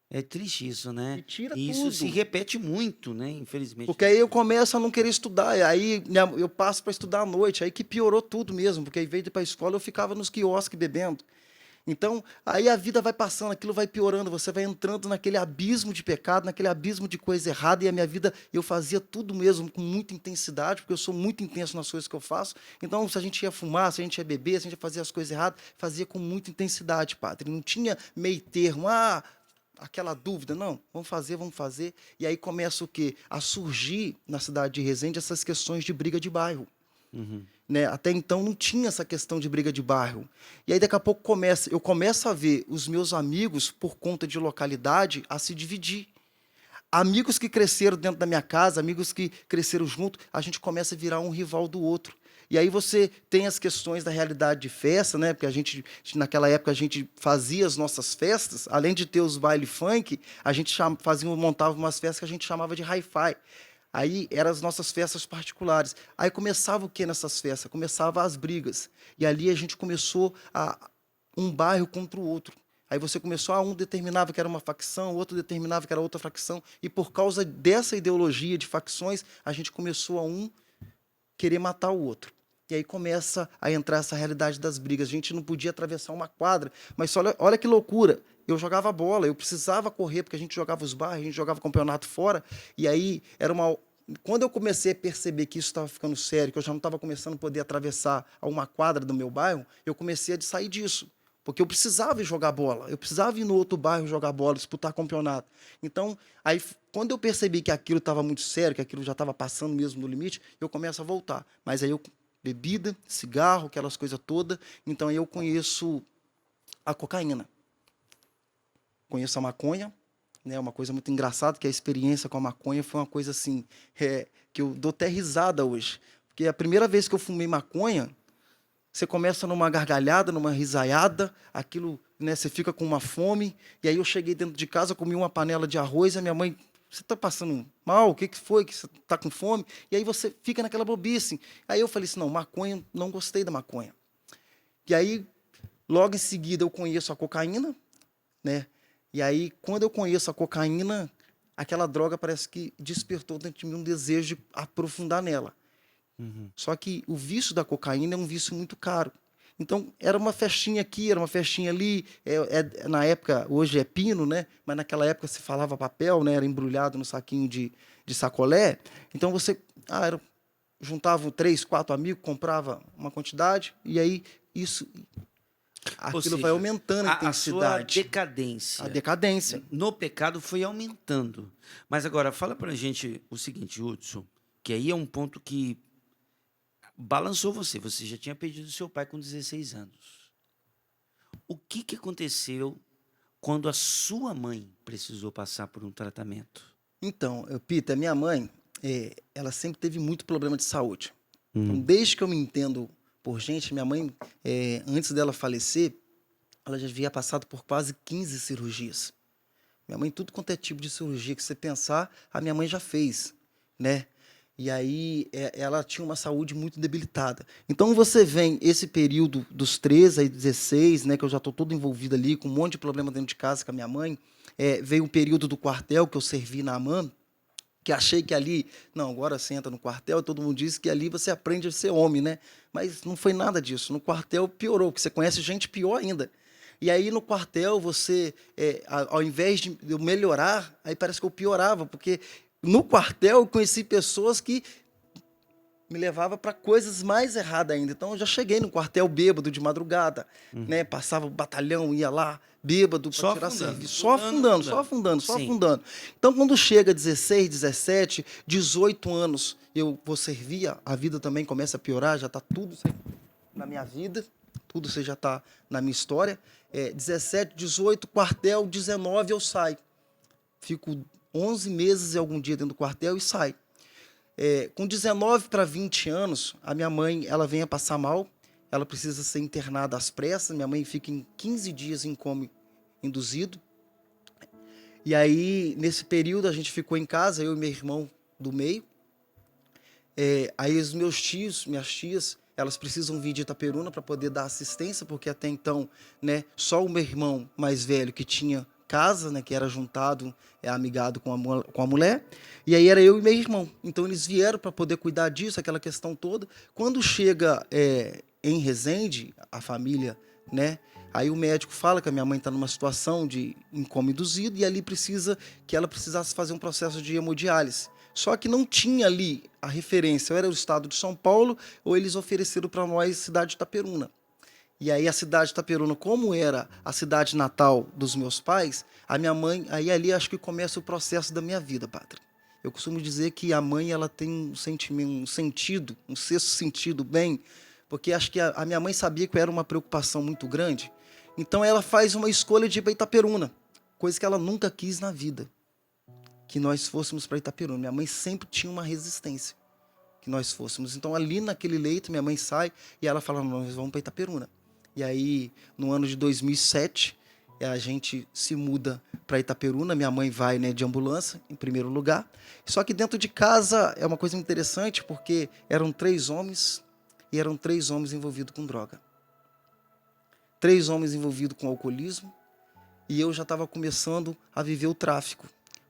É triste isso, né? e tira E isso tudo. se repete muito, né? Infelizmente. Porque aí eu começo a não querer estudar, aí eu passo para estudar à noite, aí que piorou tudo mesmo, porque ao invés de ir para a escola eu ficava nos quiosques bebendo. Então, aí a vida vai passando, aquilo vai piorando, você vai entrando naquele abismo de pecado, naquele abismo de coisa errada, e a minha vida, eu fazia tudo mesmo com muita intensidade, porque eu sou muito intenso nas coisas que eu faço. Então, se a gente ia fumar, se a gente ia beber, se a gente ia fazer as coisas erradas, fazia com muita intensidade, padre. Não tinha meio termo, aquela dúvida, não, vamos fazer. E aí começa o quê? A surgir na cidade de Resende essas questões de briga de bairro. Né? Até então não tinha essa questão de briga de bairro. E aí daqui a pouco eu começo a ver os meus amigos, por conta de localidade, a se dividir. Amigos que cresceram dentro da minha casa, amigos que cresceram junto, a gente começa a virar um rival do outro. E aí você tem as questões da realidade de festa, né? Porque naquela época a gente fazia as nossas festas, além de ter os baile funk, a gente montava umas festas que a gente chamava de hi-fi. Aí eram as nossas festas particulares. Aí começava o que nessas festas? Começava as brigas. E ali a gente começou um bairro contra o outro. Aí você começou, um determinava que era uma facção, o outro determinava que era outra facção. E por causa dessa ideologia de facções, a gente começou a querer matar o outro. E aí começa a entrar essa realidade das brigas. A gente não podia atravessar uma quadra. Mas olha que loucura. Eu jogava bola, eu precisava correr, porque a gente jogava os bairros, a gente jogava campeonato fora. E aí era Quando eu comecei a perceber que isso estava ficando sério, que eu já não estava começando a poder atravessar a uma quadra do meu bairro, eu comecei a sair disso. Porque eu precisava ir jogar bola, eu precisava ir no outro bairro jogar bola, disputar campeonato. Então, aí, quando eu percebi que aquilo estava muito sério, que aquilo já estava passando mesmo no limite, eu começo a voltar. Mas aí bebida, cigarro, aquelas coisas todas. Então aí eu conheço a cocaína. Conheço a maconha, né? Uma coisa muito engraçada, que a experiência com a maconha foi uma coisa assim, que eu dou até risada hoje. Porque a primeira vez que eu fumei maconha, você começa numa gargalhada, numa risaiada, aquilo, né, você fica com uma fome, e aí eu cheguei dentro de casa, comi uma panela de arroz, e a minha mãe, você está passando mal? O que foi? Que você está com fome? E aí você fica naquela bobice. Aí eu falei assim, não, maconha, não gostei da maconha. E aí, logo em seguida, eu conheço a cocaína, né? E aí, quando eu conheço a cocaína, aquela droga parece que despertou dentro de mim um desejo de aprofundar nela. Só que o vício da cocaína é um vício muito caro. Então, era uma festinha aqui, era uma festinha ali. Na época, hoje é pino, né? Mas naquela época se falava papel, né? Era embrulhado no saquinho de sacolé. Então, você juntava 3, 4 amigos, comprava uma quantidade, e aí aquilo seja, vai aumentando a a sua intensidade. decadência. A decadência. No pecado foi aumentando. Mas agora, fala pra gente o seguinte, Hudson, que aí é um ponto que balançou você. Você já tinha perdido seu pai com 16 anos. O que aconteceu quando a sua mãe precisou passar por um tratamento? Então, Peter, minha mãe, ela sempre teve muito problema de saúde. Então, desde que eu me entendo por gente, minha mãe, antes dela falecer, ela já havia passado por quase 15 cirurgias. Minha mãe, tudo quanto é tipo de cirurgia que você pensar, a minha mãe já fez, né? E aí ela tinha uma saúde muito debilitada. Então você vem esse período dos 13 a 16, né, que eu já estou todo envolvido ali, com um monte de problema dentro de casa com a minha mãe. Veio um período do quartel que eu servi na AMAN, que achei que ali, não, agora você entra no quartel, todo mundo diz que ali você aprende a ser homem, né? Mas não foi nada disso. No quartel piorou, porque você conhece gente pior ainda. E aí no quartel você, ao invés de eu melhorar, aí parece que eu piorava, porque no quartel eu conheci pessoas que me levavam para coisas mais erradas ainda. Então eu já cheguei no quartel bêbado de madrugada, né? Passava o batalhão, ia lá, bêbado, para tirar serviço. Só afundando. Então quando chega 16, 17, 18 anos, eu vou servir, a vida também começa a piorar, já está tudo na minha vida, tudo já está na minha história. 17, 18, quartel, 19 eu saio. Fico 11 meses e algum dia dentro do quartel e saio. Com 19 para 20 anos, a minha mãe ela vem a passar mal, ela precisa ser internada às pressas, minha mãe fica em 15 dias em coma induzido. E aí, nesse período, a gente ficou em casa, eu e meu irmão do meio. Aí os meus tios, minhas tias, elas precisam vir de Itaperuna para poder dar assistência, porque até então, né, só o meu irmão mais velho que tinha casa, né, que era juntado, amigado com a mulher, e aí era eu e meu irmão. Então eles vieram para poder cuidar disso, aquela questão toda. Quando chega em Resende, a família, né, aí o médico fala que a minha mãe está numa situação de coma induzido e ali ela precisasse fazer um processo de hemodiálise. Só que não tinha ali a referência, ou era o estado de São Paulo, ou eles ofereceram para nós cidade de Itaperuna. E aí a cidade de Itaperuna, como era a cidade natal dos meus pais, a minha mãe, aí ali acho que começa o processo da minha vida, padre. Eu costumo dizer que a mãe ela tem um sentido, um sexto sentido bem, porque acho que a minha mãe sabia que era uma preocupação muito grande. Então ela faz uma escolha de ir para Itaperuna, coisa que ela nunca quis na vida, que nós fôssemos para Itaperuna. Minha mãe sempre tinha uma resistência que nós fôssemos. Então ali naquele leito, minha mãe sai e ela fala, nós vamos para Itaperuna. E aí, no ano de 2007, a gente se muda para Itaperuna. Minha mãe vai, né, de ambulância, em primeiro lugar. Só que dentro de casa é uma coisa interessante, porque eram 3 homens e eram 3 homens envolvidos com droga. 3 homens envolvidos com alcoolismo e eu já estava começando a viver o tráfico.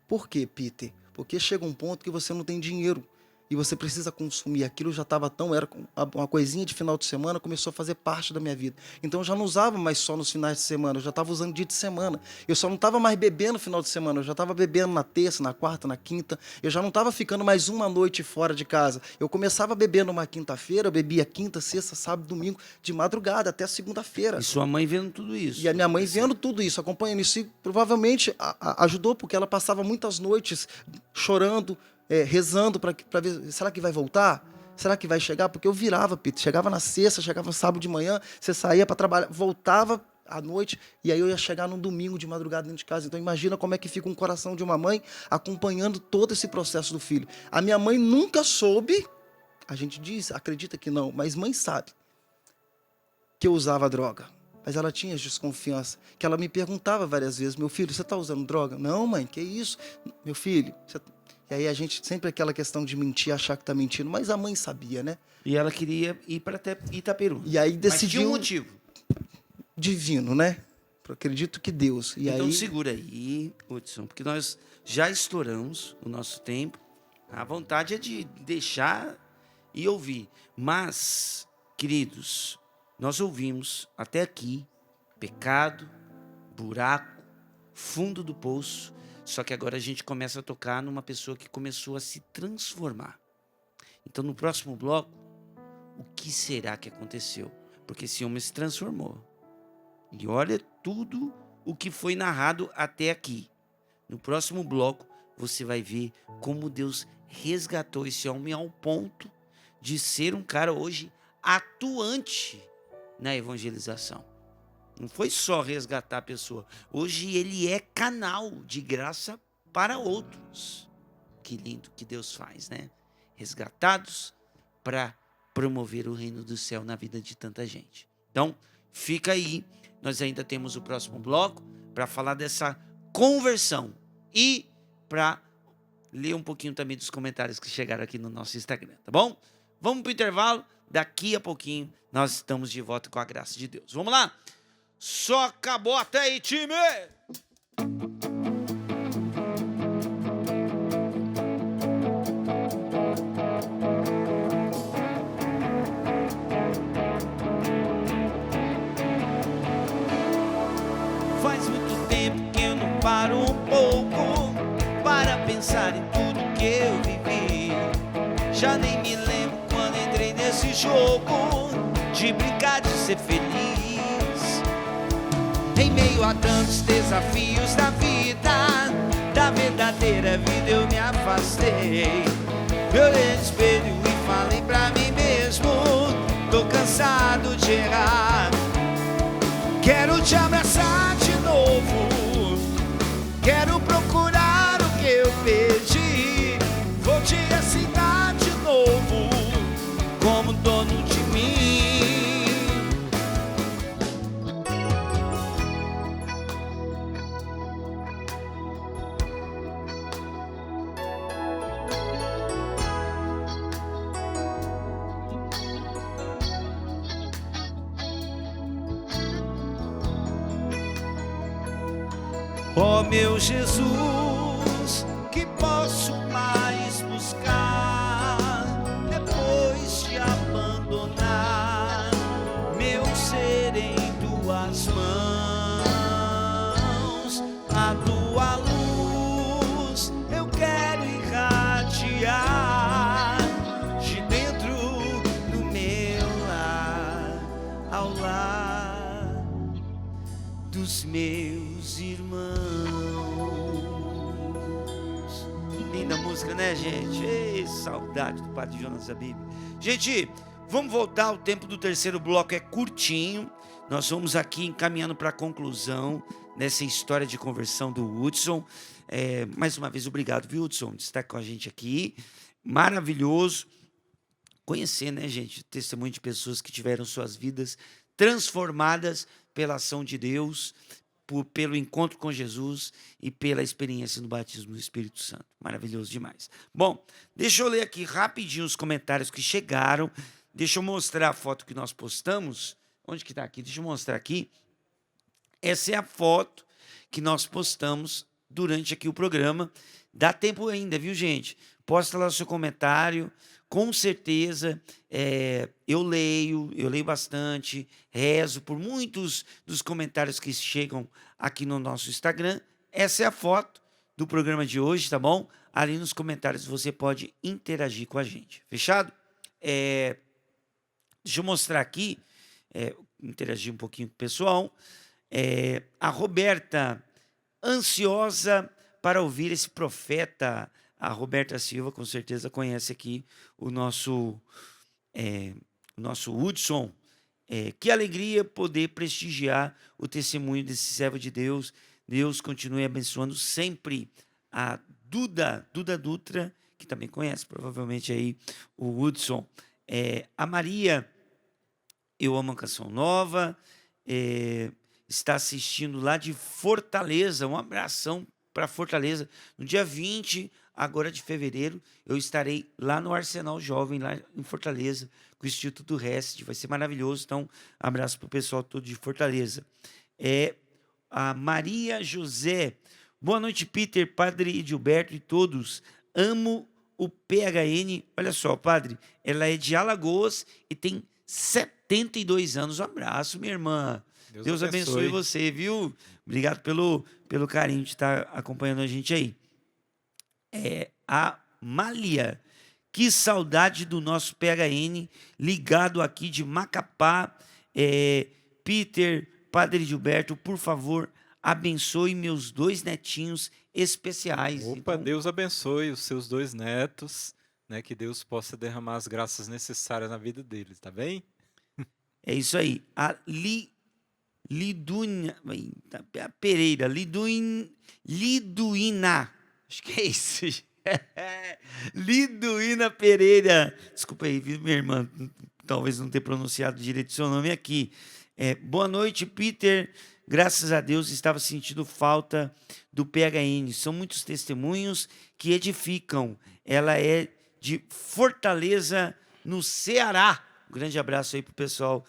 Por quê, Peter? Porque chega um ponto que você não tem dinheiro. e você precisa consumir aquilo, já estava tão, era uma coisinha de final de semana, começou a fazer parte da minha vida. Então eu já não usava mais só nos finais de semana, eu já estava usando dia de semana. Eu só não estava mais bebendo no final de semana, eu já estava bebendo na terça, na quarta, na quinta. Eu já não estava ficando mais uma noite fora de casa. Eu começava bebendo uma quinta-feira, eu bebia quinta, sexta, sábado, domingo, de madrugada até segunda-feira. E sua mãe vendo tudo isso. E a minha mãe vendo tudo isso, acompanhando isso, e provavelmente ajudou, porque ela passava muitas noites chorando, rezando para ver, será que vai voltar? Será que vai chegar? Porque eu virava, Peter, chegava na sexta, chegava no sábado de manhã, você saía para trabalhar, voltava à noite, e aí eu ia chegar no domingo de madrugada dentro de casa. Então imagina como é que fica um coração de uma mãe acompanhando todo esse processo do filho. A minha mãe nunca soube, a gente diz, acredita que não, mas mãe sabe que eu usava droga. Mas ela tinha desconfiança, que ela me perguntava várias vezes, meu filho, você está usando droga? Não, mãe, que isso? Meu filho, você... E aí a gente, sempre aquela questão de mentir, achar que está mentindo, mas a mãe sabia, né? E ela queria ir para Itaperu. E aí Mas decidiu... tinha um motivo. Divino, né? Eu acredito que Deus. E Então aí... segura aí, Hudson, porque nós já estouramos o nosso tempo. A vontade é de deixar e ouvir. Mas, queridos, nós ouvimos até aqui pecado, buraco, fundo do poço. Só que agora a gente começa a tocar numa pessoa que começou a se transformar. Então, no próximo bloco, o que será que aconteceu? Porque esse homem se transformou. E olha tudo o que foi narrado até aqui. No próximo bloco, você vai ver como Deus resgatou esse homem ao ponto de ser um cara hoje atuante na evangelização. Não foi só resgatar a pessoa. Hoje ele é canal de graça para outros. Que lindo que Deus faz, né? Resgatados para promover o reino do céu na vida de tanta gente. Então, fica aí. Nós ainda temos o próximo bloco para falar dessa conversão e para ler um pouquinho também dos comentários que chegaram aqui no nosso Instagram, tá bom? Vamos para o intervalo. Daqui a pouquinho nós estamos de volta com a graça de Deus. Vamos lá? Só acabou até aí, time! Faz muito tempo que eu não paro um pouco para pensar em tudo que eu vivi. Já nem me lembro quando entrei nesse jogo de brincar de ser feliz. Em meio a tantos desafios da vida, da verdadeira vida eu me afastei. Eu olhei no espelho e falei pra mim mesmo, tô cansado de errar. Quero te abraçar de novo, quero procurar o que eu perdi. Vou te ensinar de novo como dono de mim. Ó meu Jesus, que posso mais buscar depois de abandonar meu ser em tuas mãos? A tua luz eu quero irradiar de dentro do meu lar, ao lar dos meus irmãos. Linda música, né, gente? Ei, saudade do Padre Jonas Abib. Gente, vamos voltar. O tempo do terceiro bloco é curtinho. Nós vamos aqui encaminhando para a conclusão dessa história de conversão do Hudson. Mais uma vez, obrigado, viu, Hudson, de estar com a gente aqui. Maravilhoso conhecer, né, gente, testemunho de pessoas que tiveram suas vidas transformadas pela ação de Deus, pelo encontro com Jesus e pela experiência no batismo do Espírito Santo. Maravilhoso demais. Bom, deixa eu ler aqui rapidinho os comentários que chegaram. Deixa eu mostrar a foto que nós postamos. Onde que está aqui? Deixa eu mostrar aqui. Essa é a foto que nós postamos durante aqui o programa. Dá tempo ainda, viu, gente? posta lá o seu comentário. Com certeza, eu leio bastante, rezo por muitos dos comentários que chegam aqui no nosso Instagram. Essa é a foto do programa de hoje, tá bom? Ali nos comentários você pode interagir com a gente. Fechado? Deixa eu mostrar aqui, interagir um pouquinho com o pessoal. A Roberta, ansiosa para ouvir esse profeta. A Roberta Silva, com certeza, conhece aqui o nosso Hudson. Que alegria poder prestigiar o testemunho desse servo de Deus. Deus continue abençoando sempre. A Duda Dutra, que também conhece provavelmente aí o Hudson. A Maria, eu amo a Canção Nova, está assistindo lá de Fortaleza. Um abração para Fortaleza. No dia 20 agora de fevereiro, eu estarei lá no Arsenal Jovem, lá em Fortaleza, com o Instituto REST. Vai ser maravilhoso. Então, abraço para o pessoal todo de Fortaleza. A Maria José. Boa noite, Peter, Padre Edilberto e todos. Amo o PHN. Olha só, padre, ela é de Alagoas e tem 72 anos. Um abraço, minha irmã. Deus abençoe você, viu? Obrigado pelo carinho de estar acompanhando a gente aí. A Mália. Que saudade do nosso PHN, ligado aqui de Macapá. Peter, Padre Gilberto, por favor, abençoe meus 2 netinhos especiais. Opa, então, Deus abençoe os seus 2 netos, né? Que Deus possa derramar as graças necessárias na vida deles, tá bem? É isso aí. A Liduina Pereira, Liduína, acho que é isso. Liduína Pereira. Desculpa aí, viu, minha irmã? Talvez não ter pronunciado direito o seu nome aqui. Boa noite, Peter. Graças a Deus estava sentindo falta do PHN. São muitos testemunhos que edificam. Ela é de Fortaleza, no Ceará. Um grande abraço aí pro pessoal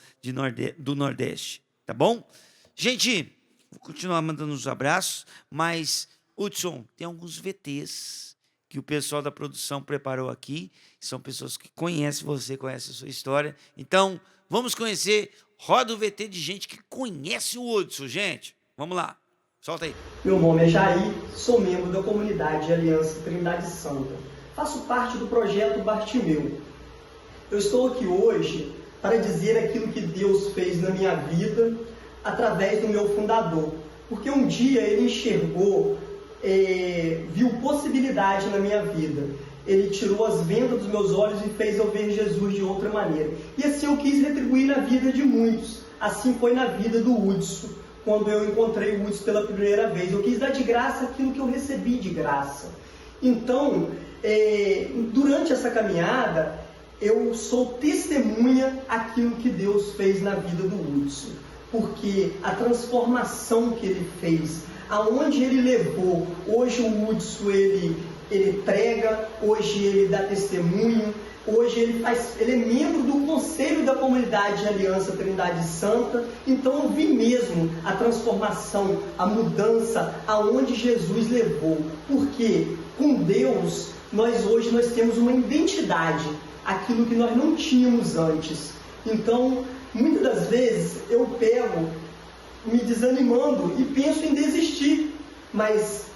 do Nordeste. Tá bom? Gente, vou continuar mandando os abraços, mas, Hudson, tem alguns VTs que o pessoal da produção preparou aqui. São pessoas que conhecem você, conhecem a sua história. Então, vamos conhecer. Roda o VT de gente que conhece o Hudson, gente. Vamos lá. Solta aí. Meu nome é Jair, sou membro da comunidade de Aliança Trindade Santa. Faço parte do projeto Bartimeu. Eu estou aqui hoje para dizer aquilo que Deus fez na minha vida através do meu fundador. Porque um dia ele enxergou, viu possibilidade na minha vida. Ele tirou as vendas dos meus olhos e fez eu ver Jesus de outra maneira. E assim eu quis retribuir na vida de muitos. Assim foi na vida do Hudson, quando eu encontrei o Hudson pela primeira vez. Eu quis dar de graça aquilo que eu recebi de graça. Então, durante essa caminhada, eu sou testemunha aquilo que Deus fez na vida do Hudson. Porque a transformação que ele fez, aonde ele levou, hoje o Hudson, ele prega, hoje ele dá testemunho, hoje ele é membro do Conselho da Comunidade de Aliança Trindade Santa. Então eu vi mesmo a transformação, a mudança, aonde Jesus levou. Porque com Deus, hoje nós temos uma identidade, aquilo que nós não tínhamos antes. Então, muitas das vezes eu pego me desanimando e penso em desistir, mas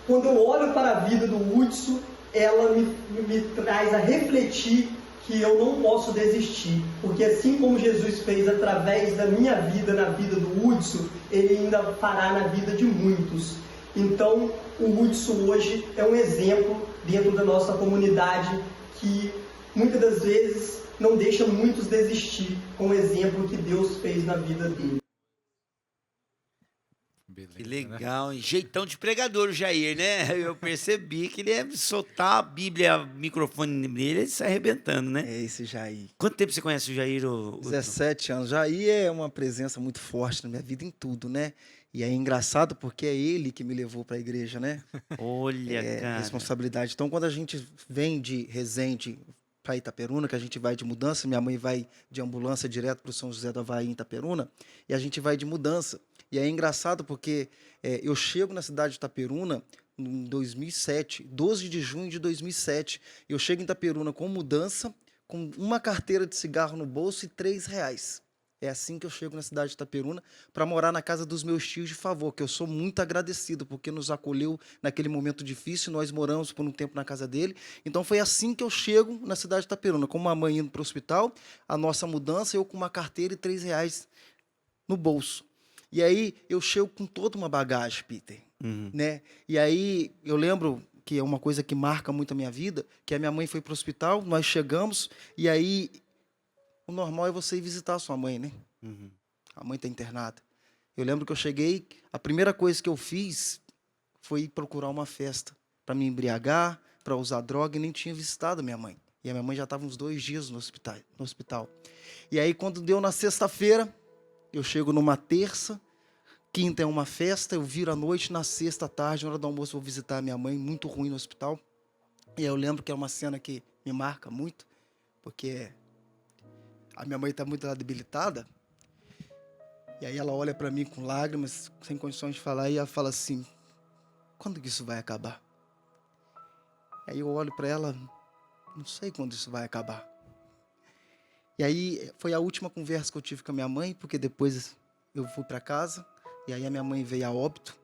quando eu olho para a vida do Hudson, ela me traz a refletir que eu não posso desistir, porque assim como Jesus fez através da minha vida, na vida do Hudson, ele ainda fará na vida de muitos. Então, o Hudson hoje é um exemplo dentro da nossa comunidade que muitas das vezes não deixa muitos desistir com o exemplo que Deus fez na vida dele. Beleza, Que legal, hein? Jeitão de pregador o Jair, né? Eu percebi que ele é soltar a Bíblia, o microfone nele, ele sai arrebentando, né? É esse Jair. Quanto tempo você conhece o Jair? 17 anos. Jair é uma presença muito forte na minha vida em tudo, né? E é engraçado porque é ele que me levou para a igreja, né? Olha, cara. Responsabilidade. Então, quando a gente vem de Resende para Itaperuna, que a gente vai de mudança, minha mãe vai de ambulância direto para o São José do Avaí, em Itaperuna, e a gente vai de mudança. E é engraçado porque eu chego na cidade de Itaperuna, em 2007, 12 de junho de 2007. Eu chego em Itaperuna com mudança, com uma carteira de cigarro no bolso e R$ 3. É assim que eu chego na cidade de Itaperuna para morar na casa dos meus tios de favor, que eu sou muito agradecido porque nos acolheu naquele momento difícil. Nós moramos por um tempo na casa dele. Então foi assim que eu chego na cidade de Itaperuna, com uma mãe indo para o hospital, a nossa mudança, eu com uma carteira e R$ 3 no bolso. E aí eu chego com toda uma bagagem, Peter, né? E aí eu lembro que é uma coisa que marca muito a minha vida, que a minha mãe foi para o hospital, nós chegamos e aí o normal é você ir visitar a sua mãe, né? A mãe está internada. Eu lembro que eu cheguei, a primeira coisa que eu fiz foi ir procurar uma festa para me embriagar, para usar droga, e nem tinha visitado a minha mãe. E a minha mãe já estava uns 2 dias no hospital. E aí, quando deu na sexta-feira, eu chego numa terça, quinta é uma festa, eu viro à noite, na sexta à tarde, na hora do almoço, eu vou visitar a minha mãe, muito ruim no hospital. E aí eu lembro que é uma cena que me marca muito, porque a minha mãe está muito debilitada, e aí ela olha para mim com lágrimas, sem condições de falar, e ela fala assim, quando que isso vai acabar? Aí eu olho para ela, não sei quando isso vai acabar. E aí foi a última conversa que eu tive com a minha mãe, porque depois eu fui para casa, e aí a minha mãe veio a óbito,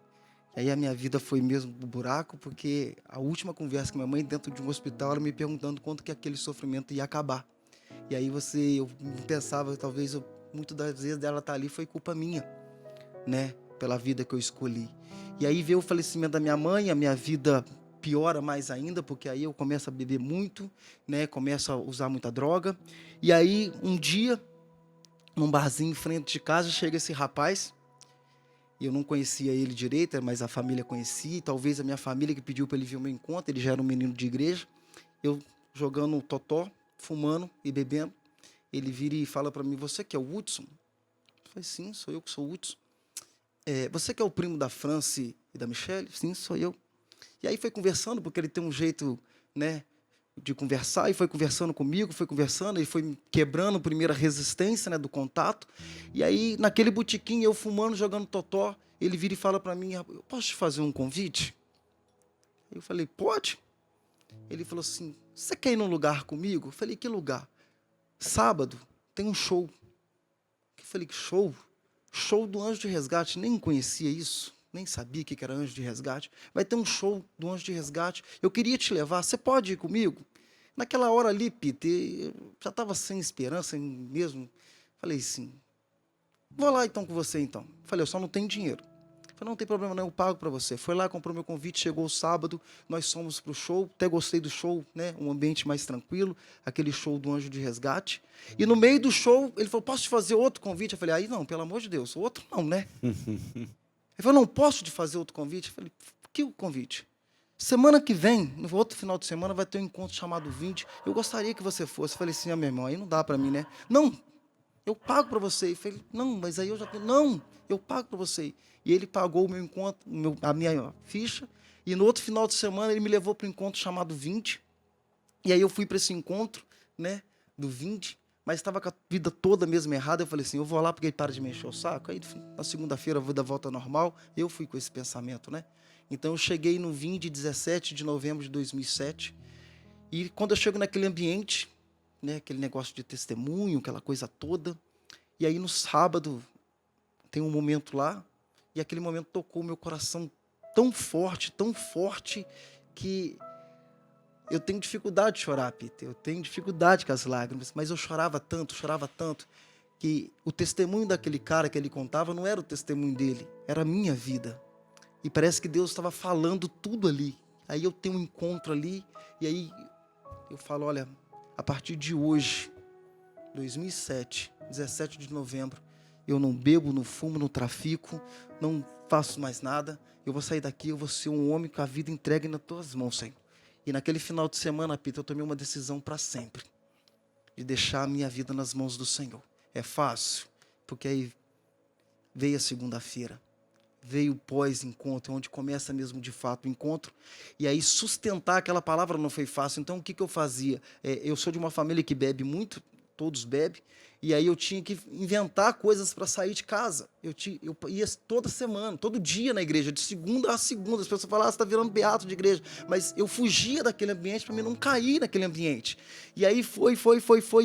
e aí a minha vida foi mesmo pro buraco, porque a última conversa com a minha mãe dentro de um hospital, ela me perguntando quando que aquele sofrimento ia acabar. E aí eu pensava, talvez, muitas das vezes dela estar ali foi culpa minha, né? Pela vida que eu escolhi. E aí veio o falecimento da minha mãe, a minha vida piora mais ainda, porque aí eu começo a beber muito, né? Começo a usar muita droga. E aí, um dia, num barzinho em frente de casa, chega esse rapaz. Eu não conhecia ele direito, mas a família conhecia. E talvez a minha família que pediu para ele vir ao meu encontro. Ele já era um menino de igreja. Eu jogando um totó, fumando e bebendo. Ele vira e fala para mim, você que é o Hudson? Eu falei, sim, sou eu que sou o Hudson. Você que é o primo da Franci e da Michelle? Sim, sou eu. E aí foi conversando, porque ele tem um jeito, né, de conversar, e foi conversando comigo, foi conversando, e foi quebrando a primeira resistência, né, do contato. E aí, naquele botequim, eu fumando, jogando totó, ele vira e fala para mim, eu posso te fazer um convite? Eu falei, pode. Ele falou assim, você quer ir num lugar comigo? Eu falei, que lugar? Sábado, tem um show. Eu falei, que show? Show do Anjo de Resgate, nem conhecia isso. Nem sabia o que era Anjo de Resgate. Vai ter um show do Anjo de Resgate. Eu queria te levar. Você pode ir comigo? Naquela hora ali, Peter, eu já estava sem esperança mesmo. Falei assim, vou lá então com você então. Falei, eu só não tenho dinheiro. Falei, não tem problema não, eu pago para você. Foi lá, comprou meu convite, chegou o sábado, nós fomos para o show. Até gostei do show, né? Um ambiente mais tranquilo. Aquele show do Anjo de Resgate. E no meio do show, ele falou, posso te fazer outro convite? Eu falei, aí não, pelo amor de Deus, outro não, né? Ele falou, não posso te fazer outro convite? Eu falei, que convite? Semana que vem, no outro final de semana, vai ter um encontro chamado 20. Eu gostaria que você fosse. Eu falei assim, meu irmão, aí não dá para mim, né? Não, eu pago para você. Eu falei, não, mas aí eu já tenho. Não, eu pago para você. E ele pagou o meu encontro, a minha ficha. E no outro final de semana, ele me levou para um encontro chamado 20. E aí eu fui para esse encontro, né, do 20. Mas estava com a vida toda mesmo errada. Eu falei assim, eu vou lá porque ele para de me encher o saco. Aí na segunda-feira eu vou dar volta ao normal. Eu fui com esse pensamento, né? Então eu cheguei no 20, 17 de novembro de 2007. E quando eu chego naquele ambiente, né, aquele negócio de testemunho, aquela coisa toda. E aí no sábado tem um momento lá. E aquele momento tocou o meu coração tão forte, que eu tenho dificuldade de chorar, Peter. Eu tenho dificuldade com as lágrimas, mas eu chorava tanto, que o testemunho daquele cara que ele contava não era o testemunho dele, era a minha vida. E parece que Deus estava falando tudo ali. Aí eu tenho um encontro ali, e aí eu falo, olha, a partir de hoje, 2007, 17 de novembro, eu não bebo, não fumo, não trafico, não faço mais nada. Eu vou sair daqui, eu vou ser um homem com a vida entregue nas tuas mãos, Senhor. E naquele final de semana, Peter, eu tomei uma decisão para sempre. De deixar a minha vida nas mãos do Senhor. É fácil, porque aí veio a segunda-feira. Veio o pós-encontro, onde começa mesmo de fato o encontro. E aí sustentar aquela palavra não foi fácil. Então o que eu fazia? Eu sou de uma família que bebe muito, todos bebem. E aí eu tinha que inventar coisas para sair de casa. Eu ia toda semana, todo dia na igreja, de segunda a segunda. As pessoas falavam, você está virando beato de igreja. Mas eu fugia daquele ambiente para mim não cair naquele ambiente. E aí foi,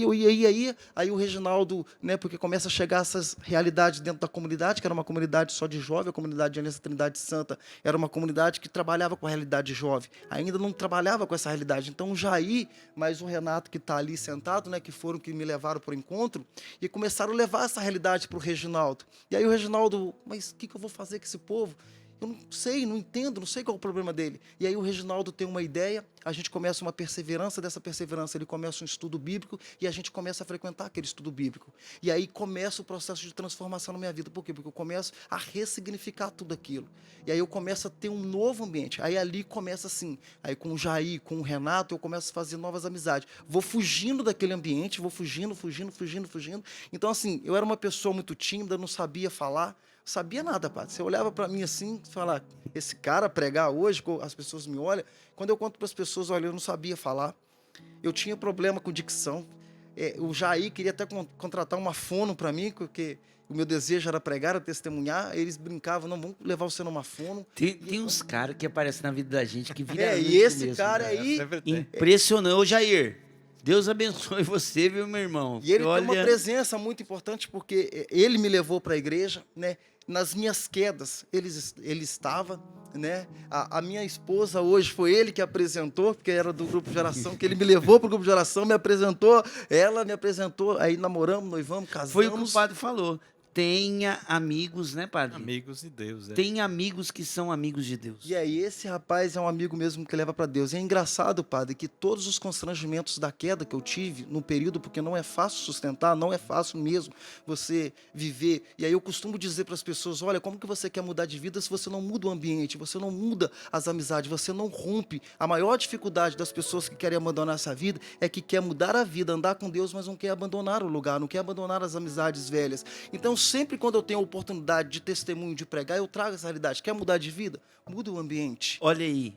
eu ia. Aí o Reginaldo, né, porque começa a chegar essas realidades dentro da comunidade, que era uma comunidade só de jovem, a comunidade de Aliança Trindade Santa era uma comunidade que trabalhava com a realidade jovem. Ainda não trabalhava com essa realidade. Então o Jair, mais o Renato que está ali sentado, né, que foram que me levaram para o encontro, e começaram a levar essa realidade para o Reginaldo. E aí o Reginaldo, mas o que eu vou fazer com esse povo? Eu não sei, não entendo, não sei qual é o problema dele. E aí o Reginaldo tem uma ideia, a gente começa uma perseverança, dessa perseverança ele começa um estudo bíblico e a gente começa a frequentar aquele estudo bíblico. E aí começa o processo de transformação na minha vida. Por quê? Porque eu começo a ressignificar tudo aquilo. E aí eu começo a ter um novo ambiente. Aí ali começa assim, aí com o Jair, com o Renato, eu começo a fazer novas amizades. Vou fugindo daquele ambiente, vou fugindo. Então assim, eu era uma pessoa muito tímida, não sabia falar, sabia nada, padre. Você olhava para mim assim, falar, esse cara pregar hoje, as pessoas me olham. Quando eu conto para as pessoas, olha, eu não sabia falar. Eu tinha problema com dicção. O Jair queria até contratar uma fono para mim, porque o meu desejo era pregar, era testemunhar. Eles brincavam, não, vamos levar você numa fono. Tem uns caras que aparecem na vida da gente que viram. E esse cara aí... Impressionante. Ô, Jair, Deus abençoe você, viu, meu irmão? E ele tem uma presença muito importante, porque ele me levou para a igreja, né? Nas minhas quedas, ele estava, né? A minha esposa hoje foi ele que apresentou, porque era do grupo de oração, que ele me levou para o grupo de oração, ela me apresentou, aí namoramos, noivamos, casamos. Foi o que o padre falou. Tenha amigos, né, padre? Amigos de Deus. Tem amigos que são amigos de Deus. E aí, esse rapaz é um amigo mesmo que leva para Deus. E é engraçado, padre, que todos os constrangimentos da queda que eu tive no período, porque não é fácil sustentar, não é fácil mesmo você viver. E aí eu costumo dizer para as pessoas, olha, como que você quer mudar de vida se você não muda o ambiente, você não muda as amizades, você não rompe. A maior dificuldade das pessoas que querem abandonar essa vida é que quer mudar a vida, andar com Deus, mas não quer abandonar o lugar, não quer abandonar as amizades velhas. Então, sempre quando eu tenho a oportunidade de testemunho, de pregar, eu trago essa realidade. Quer mudar de vida? Muda o ambiente. Olha aí.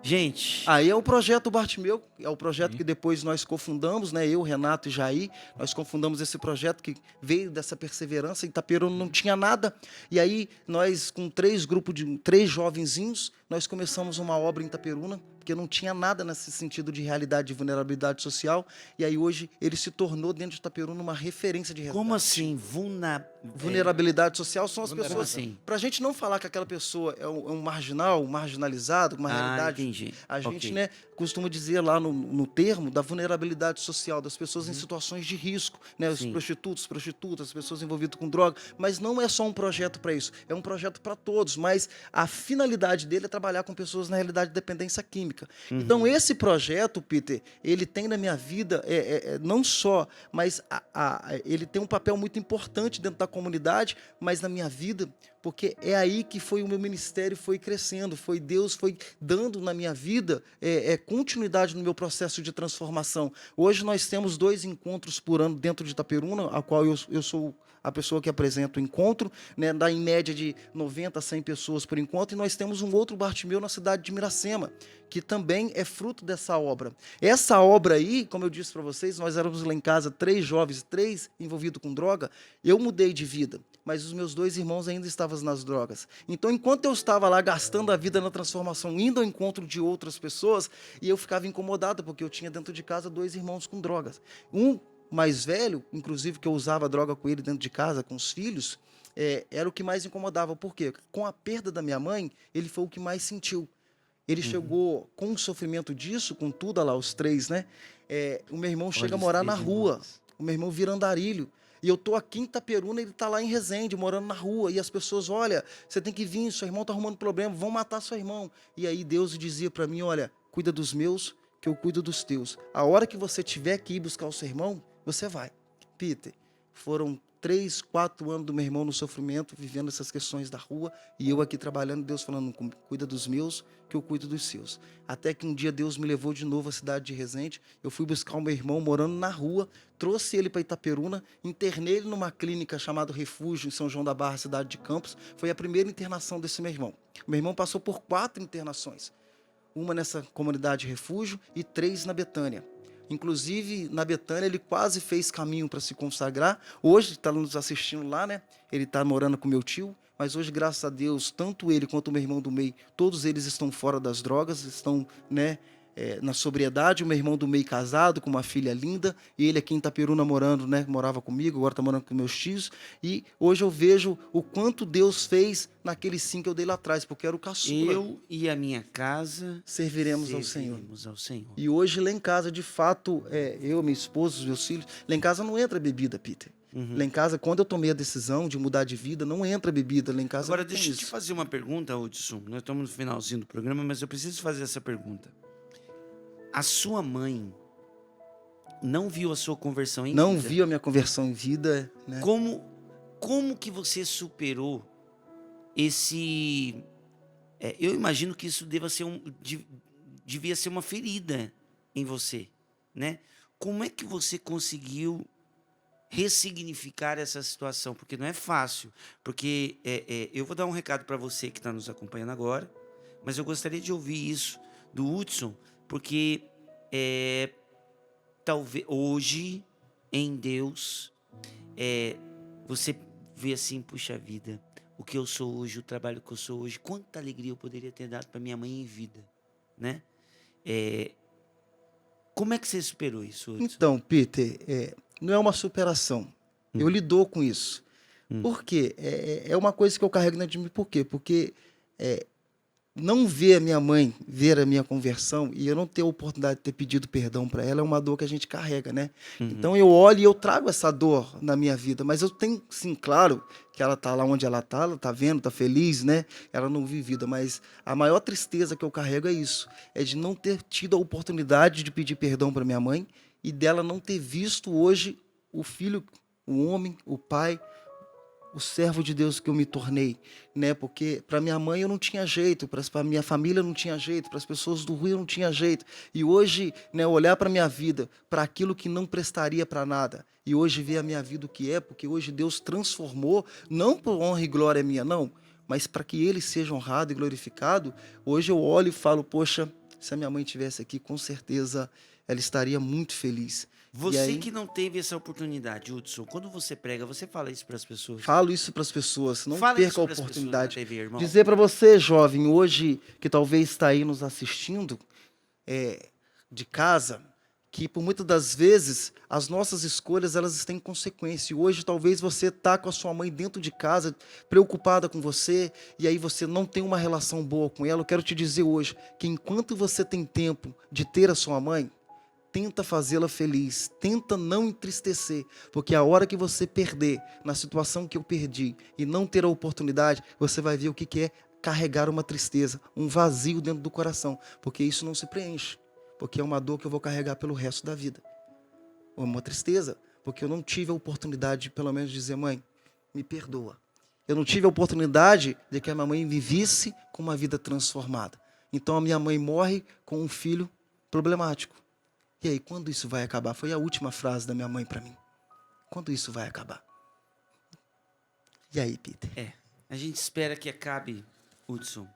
Gente... Aí é o projeto Bartimeu, é o projeto que depois nós cofundamos, né? Eu, Renato e Jair, nós cofundamos esse projeto que veio dessa perseverança. Em Itaperuna não tinha nada. E aí nós, com 3 grupos de 3 jovenzinhos, nós começamos uma obra em Itaperuna, porque não tinha nada nesse sentido de realidade de vulnerabilidade social. E aí hoje ele se tornou, dentro de Itaperuna, uma referência de resgate. Como assim? Vulnerabilidade social são as pessoas... Assim? Para a gente não falar que aquela pessoa é um marginal, um marginalizado, uma realidade... Entendi. A gente, né, costuma dizer lá no termo da vulnerabilidade social, das pessoas em situações de risco, né? Os prostitutos, prostitutas, as pessoas envolvidas com droga. Mas não é só um projeto para isso, é um projeto para todos. Mas a finalidade dele é trabalhar com pessoas na realidade de dependência química. Então, esse projeto, Peter, ele tem na minha vida, não só, mas ele tem um papel muito importante dentro da comunidade, mas na minha vida, porque é aí que foi o meu ministério, foi crescendo, foi Deus, foi dando na minha vida continuidade no meu processo de transformação. Hoje nós temos 2 encontros por ano dentro de Itaperuna, a qual eu sou a pessoa que apresenta o encontro, né, dá em média de 90 a 100 pessoas por encontro, e nós temos um outro Bartimeu na cidade de Miracema, que também é fruto dessa obra. Essa obra aí, como eu disse para vocês, nós éramos lá em casa 3 jovens, 3 envolvidos com droga, eu mudei de vida, mas os meus 2 irmãos ainda estavam nas drogas. Então, enquanto eu estava lá gastando a vida na transformação, indo ao encontro de outras pessoas, e eu ficava incomodado, porque eu tinha dentro de casa 2 irmãos com drogas. Um mais velho, inclusive, que eu usava droga com ele dentro de casa, com os filhos, era o que mais incomodava. Por quê? Com a perda da minha mãe, ele foi o que mais sentiu. Ele chegou com o sofrimento disso, com tudo, olha lá, os 3, né? O meu irmão chega a morar na rua. O meu irmão vira andarilho. E eu tô aqui em Itaperuna, ele tá lá em Resende, morando na rua. E as pessoas, olha, você tem que vir, seu irmão tá arrumando problema, vão matar seu irmão. E aí Deus dizia para mim, olha, cuida dos meus, que eu cuido dos teus. A hora que você tiver que ir buscar o seu irmão, você vai. Peter, foram 3, 4 anos do meu irmão no sofrimento, vivendo essas questões da rua, e eu aqui trabalhando, Deus falando, cuida dos meus, que eu cuido dos seus. Até que um dia Deus me levou de novo à cidade de Resende, eu fui buscar o meu irmão morando na rua, trouxe ele para Itaperuna, internei ele numa clínica chamada Refúgio, em São João da Barra, cidade de Campos. Foi a primeira internação desse meu irmão. Meu irmão passou por 4 internações, uma nessa comunidade Refúgio e 3 na Betânia. Inclusive, na Betânia, ele quase fez caminho para se consagrar. Hoje, está nos assistindo lá, né? Ele está morando com meu tio. Mas hoje, graças a Deus, tanto ele quanto o meu irmão do meio, todos eles estão fora das drogas, estão, né, na sobriedade. O meu irmão do meio casado, com uma filha linda, e ele aqui em Itaperu namorando, né, morava comigo, agora está morando com meus tios. E hoje eu vejo o quanto Deus fez naquele sim que eu dei lá atrás, porque era o caçula. Eu e a minha casa Serviremos ao Senhor. ao Senhor. E hoje lá em casa, de fato, eu, minha esposa, os meus filhos, lá em casa não entra bebida, Peter. Lá em casa, quando eu tomei a decisão de mudar de vida, não entra bebida lá em casa. Agora, não tem deixa eu te isso. fazer uma pergunta, Hudson. Nós estamos no finalzinho do programa, mas eu preciso fazer essa pergunta. A sua mãe não viu a sua conversão em vida? Não viu a minha conversão em vida, né? Como que você superou esse... eu imagino que isso devia ser uma ferida em você, né? Como é que você conseguiu ressignificar essa situação? Porque não é fácil. Porque eu vou dar um recado para você que está nos acompanhando agora, mas eu gostaria de ouvir isso do Hudson, porque talvez hoje, em Deus, você vê assim, puxa vida, o que eu sou hoje, o trabalho que eu sou hoje, quanta alegria eu poderia ter dado para minha mãe em vida, né? Como é que você superou isso, Hudson? Então, Peter, não é uma superação. Eu lido com isso. Por quê? É uma coisa que eu carrego dentro de mim. Por quê? Porque não ver a minha mãe, ver a minha conversão, e eu não ter a oportunidade de ter pedido perdão para ela, é uma dor que a gente carrega, né? Então eu olho e eu trago essa dor na minha vida, mas eu tenho, sim, claro, que ela tá lá onde ela tá vendo, tá feliz, né? Ela não vive vida, mas a maior tristeza que eu carrego é isso, é de não ter tido a oportunidade de pedir perdão para minha mãe e dela não ter visto hoje o filho, o homem, o pai, o servo de Deus que eu me tornei, né? Porque para minha mãe eu não tinha jeito, para minha família não tinha jeito, para as pessoas do Rio eu não tinha jeito. E hoje, né, olhar para minha vida, para aquilo que não prestaria para nada, e hoje ver a minha vida o que é, porque hoje Deus transformou, não por honra e glória minha, não, mas para que Ele seja honrado e glorificado. Hoje eu olho e falo, poxa, se a minha mãe estivesse aqui, com certeza ela estaria muito feliz. Você aí, que não teve essa oportunidade, Hudson, quando você prega, você fala isso para as pessoas? falo isso para as pessoas, não Fala perca isso a pras oportunidade. pessoas na TV, irmão. Dizer para você, jovem, hoje, que talvez está aí nos assistindo, de casa, que por muitas das vezes as nossas escolhas elas têm consequência. E hoje talvez você está com a sua mãe dentro de casa, preocupada com você, e aí você não tem uma relação boa com ela. Eu quero te dizer hoje que enquanto você tem tempo de ter a sua mãe, tenta fazê-la feliz, tenta não entristecer, porque a hora que você perder, na situação que eu perdi, e não ter a oportunidade, você vai ver o que é carregar uma tristeza, um vazio dentro do coração, porque isso não se preenche, porque é uma dor que eu vou carregar pelo resto da vida. Uma tristeza, porque eu não tive a oportunidade de pelo menos dizer, mãe, me perdoa. Eu não tive a oportunidade de que a minha mãe vivesse com uma vida transformada. Então a minha mãe morre com um filho problemático. E aí, quando isso vai acabar? Foi a última frase da minha mãe para mim. Quando isso vai acabar? E aí, Peter? A gente espera que acabe, Hudson,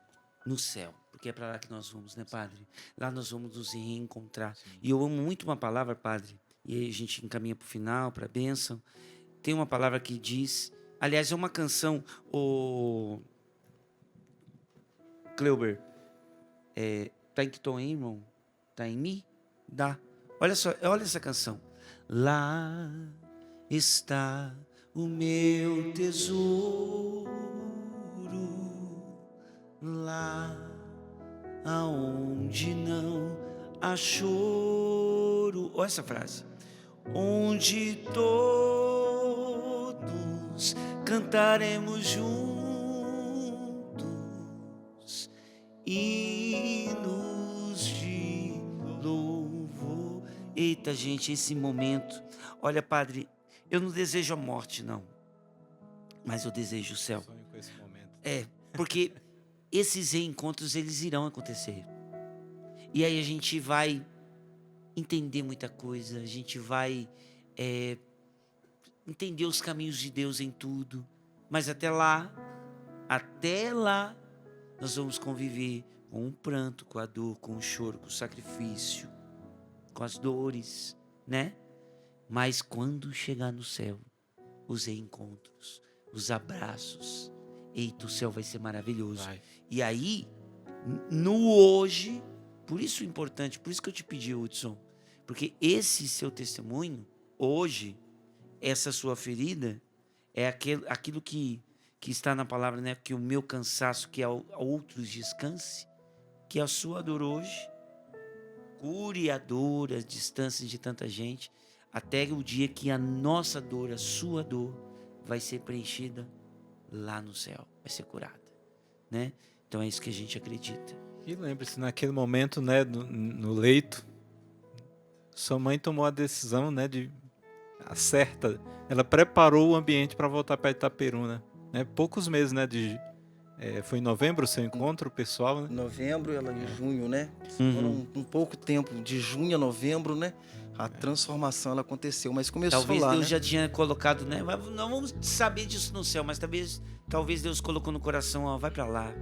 no céu. Porque é para lá que nós vamos, né, Padre? Lá nós vamos nos reencontrar. E eu amo muito uma palavra, Padre, e aí a gente encaminha para o final, para a bênção. Tem uma palavra que diz... Aliás, é uma canção, o Cleuber, tá em que tom, hein, irmão? Tá em mi? Dá. Olha só, olha essa canção. Lá está o meu tesouro, lá aonde não há choro. Olha essa frase. Onde todos cantaremos juntos hinos de louvor. Eita, gente, esse momento. Olha, Padre, eu não desejo a morte, não. Mas eu desejo o céu. Sonho com esse momento. Porque esses reencontros, eles irão acontecer. E aí a gente vai entender muita coisa, a gente vai entender os caminhos de Deus em tudo. Mas até lá, nós vamos conviver com o pranto, com a dor, com o choro, com o sacrifício. com as dores, né? Mas quando chegar no céu, os reencontros, os abraços, eita, o céu vai ser maravilhoso. Vai. E aí, no hoje, por isso é importante, por isso que eu te pedi, Hudson, porque esse seu testemunho, hoje, essa sua ferida, é aquilo que está na palavra, né? Que o meu cansaço, que a outros descanse, que a sua dor hoje cure a dor, as distâncias de tanta gente, até o dia que a nossa dor, a sua dor, vai ser preenchida lá no céu, vai ser curada, né? Então é isso que a gente acredita. E lembre-se, naquele momento, né, no leito, sua mãe tomou a decisão, né, certa. Ela preparou o ambiente para voltar para Itaperuna, né? Poucos meses, né, foi em novembro o seu encontro pessoal, né? Novembro, ela em junho, né? Uhum. Foram um pouco tempo, de junho a novembro, né? A transformação ela aconteceu, mas começou Talvez lá, Deus né? já tinha colocado, né? Não vamos saber disso no céu, mas talvez Deus colocou no coração, ó, vai para lá,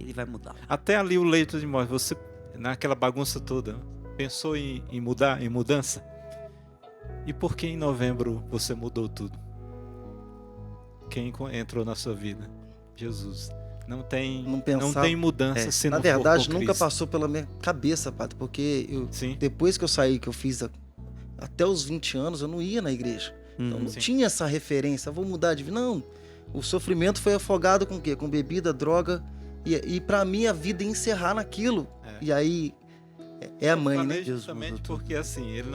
ele vai mudar. Até ali o leito de morte, você, naquela bagunça toda, pensou em mudança? E por que em novembro você mudou tudo? Quem entrou na sua vida? Jesus. Não tem mudança se Na não verdade, for com nunca Cristo. passou pela minha cabeça, padre, porque Sim. depois que eu saí, que eu fiz até os 20 anos, eu não ia na igreja. Então não Sim. tinha essa referência, vou mudar de vida. Não, o sofrimento foi afogado com o quê? Com bebida, droga, e pra mim a vida ia encerrar naquilo. É. E aí, é a mãe, né? Deus Justamente mudou tudo. porque assim, ele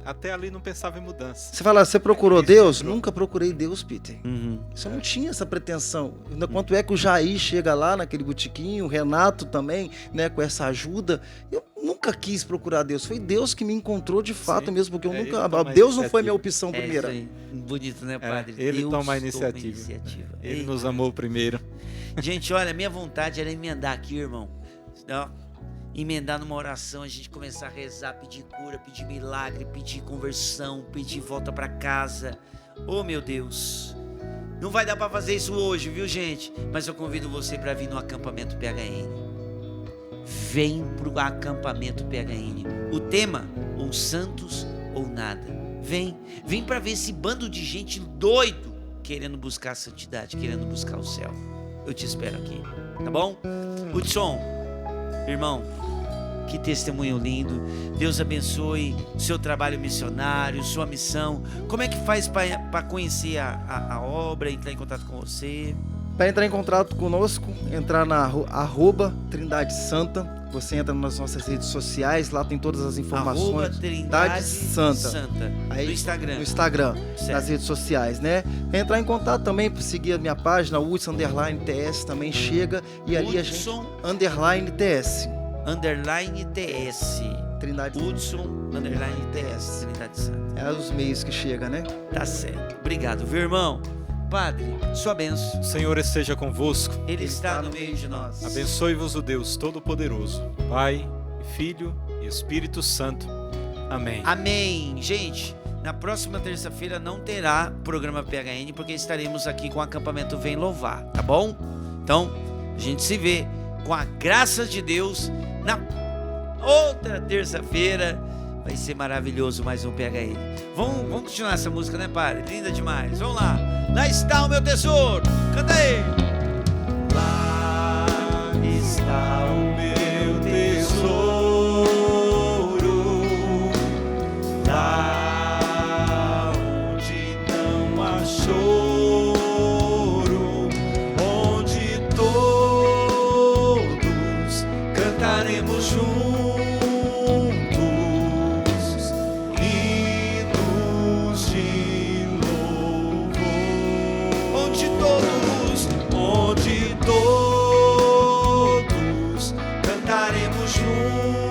até ali não pensava em mudança. Você fala, você procurou Isso, Deus? entrou. Nunca procurei Deus, Peter. Uhum. Você não tinha essa pretensão. Quanto é que o Jair chega lá naquele botiquinho, o Renato também, né, com essa ajuda. Eu nunca quis procurar Deus. Foi Deus que me encontrou de fato Sim. mesmo, porque eu É, nunca. ele toma a Deus não foi iniciativa. minha opção É primeira. isso aí. Bonito, né, padre? Ele Deus toma a iniciativa. Ele nos amou primeiro. Gente, olha, minha vontade era emendar aqui, irmão. Ó, emendar numa oração, a gente começar a rezar, pedir cura, pedir milagre, pedir conversão, pedir volta pra casa. Oh, meu Deus. Não vai dar pra fazer isso hoje, viu, gente? Mas eu convido você pra vir no acampamento PHN. Vem pro acampamento PHN. O tema, ou santos ou nada. Vem pra ver esse bando de gente doido querendo buscar a santidade, querendo buscar o céu. Eu te espero aqui, tá bom? Hudson, irmão, que testemunho lindo. Deus abençoe o seu trabalho missionário, sua missão. Como é que faz para conhecer a obra, entrar em contato com você? Para entrar em contato conosco, entrar na @Trindade Santa. Você entra nas nossas redes sociais, lá tem todas as informações. Trindade Santa. Aí, no Instagram. Certo. Nas redes sociais, né? Entrar em contato também, para seguir a minha página, Hudson_TS, também chega. E ali a gente, _TS. _TS. Trindade Hudson_TS. Trindade Santa. É os meios que chega, né? Tá certo. Obrigado, viu, irmão? Padre, sua bênção. O Senhor esteja convosco. Ele está no meio de nós. Abençoe-vos o Deus Todo-Poderoso, Pai, Filho e Espírito Santo. Amém. Amém. Gente, na próxima terça-feira não terá programa PHN, porque estaremos aqui com o acampamento Vem Louvar, tá bom? Então, a gente se vê com a graça de Deus na outra terça-feira. Vai ser maravilhoso mais um PHN. Vamos continuar essa música, né, padre? Linda demais. Vamos lá. Lá está o meu tesouro. Canta aí. Lá está o meu tesouro. Lá onde não há choro. Onde todos cantaremos juntos. Onde todos cantaremos juntos.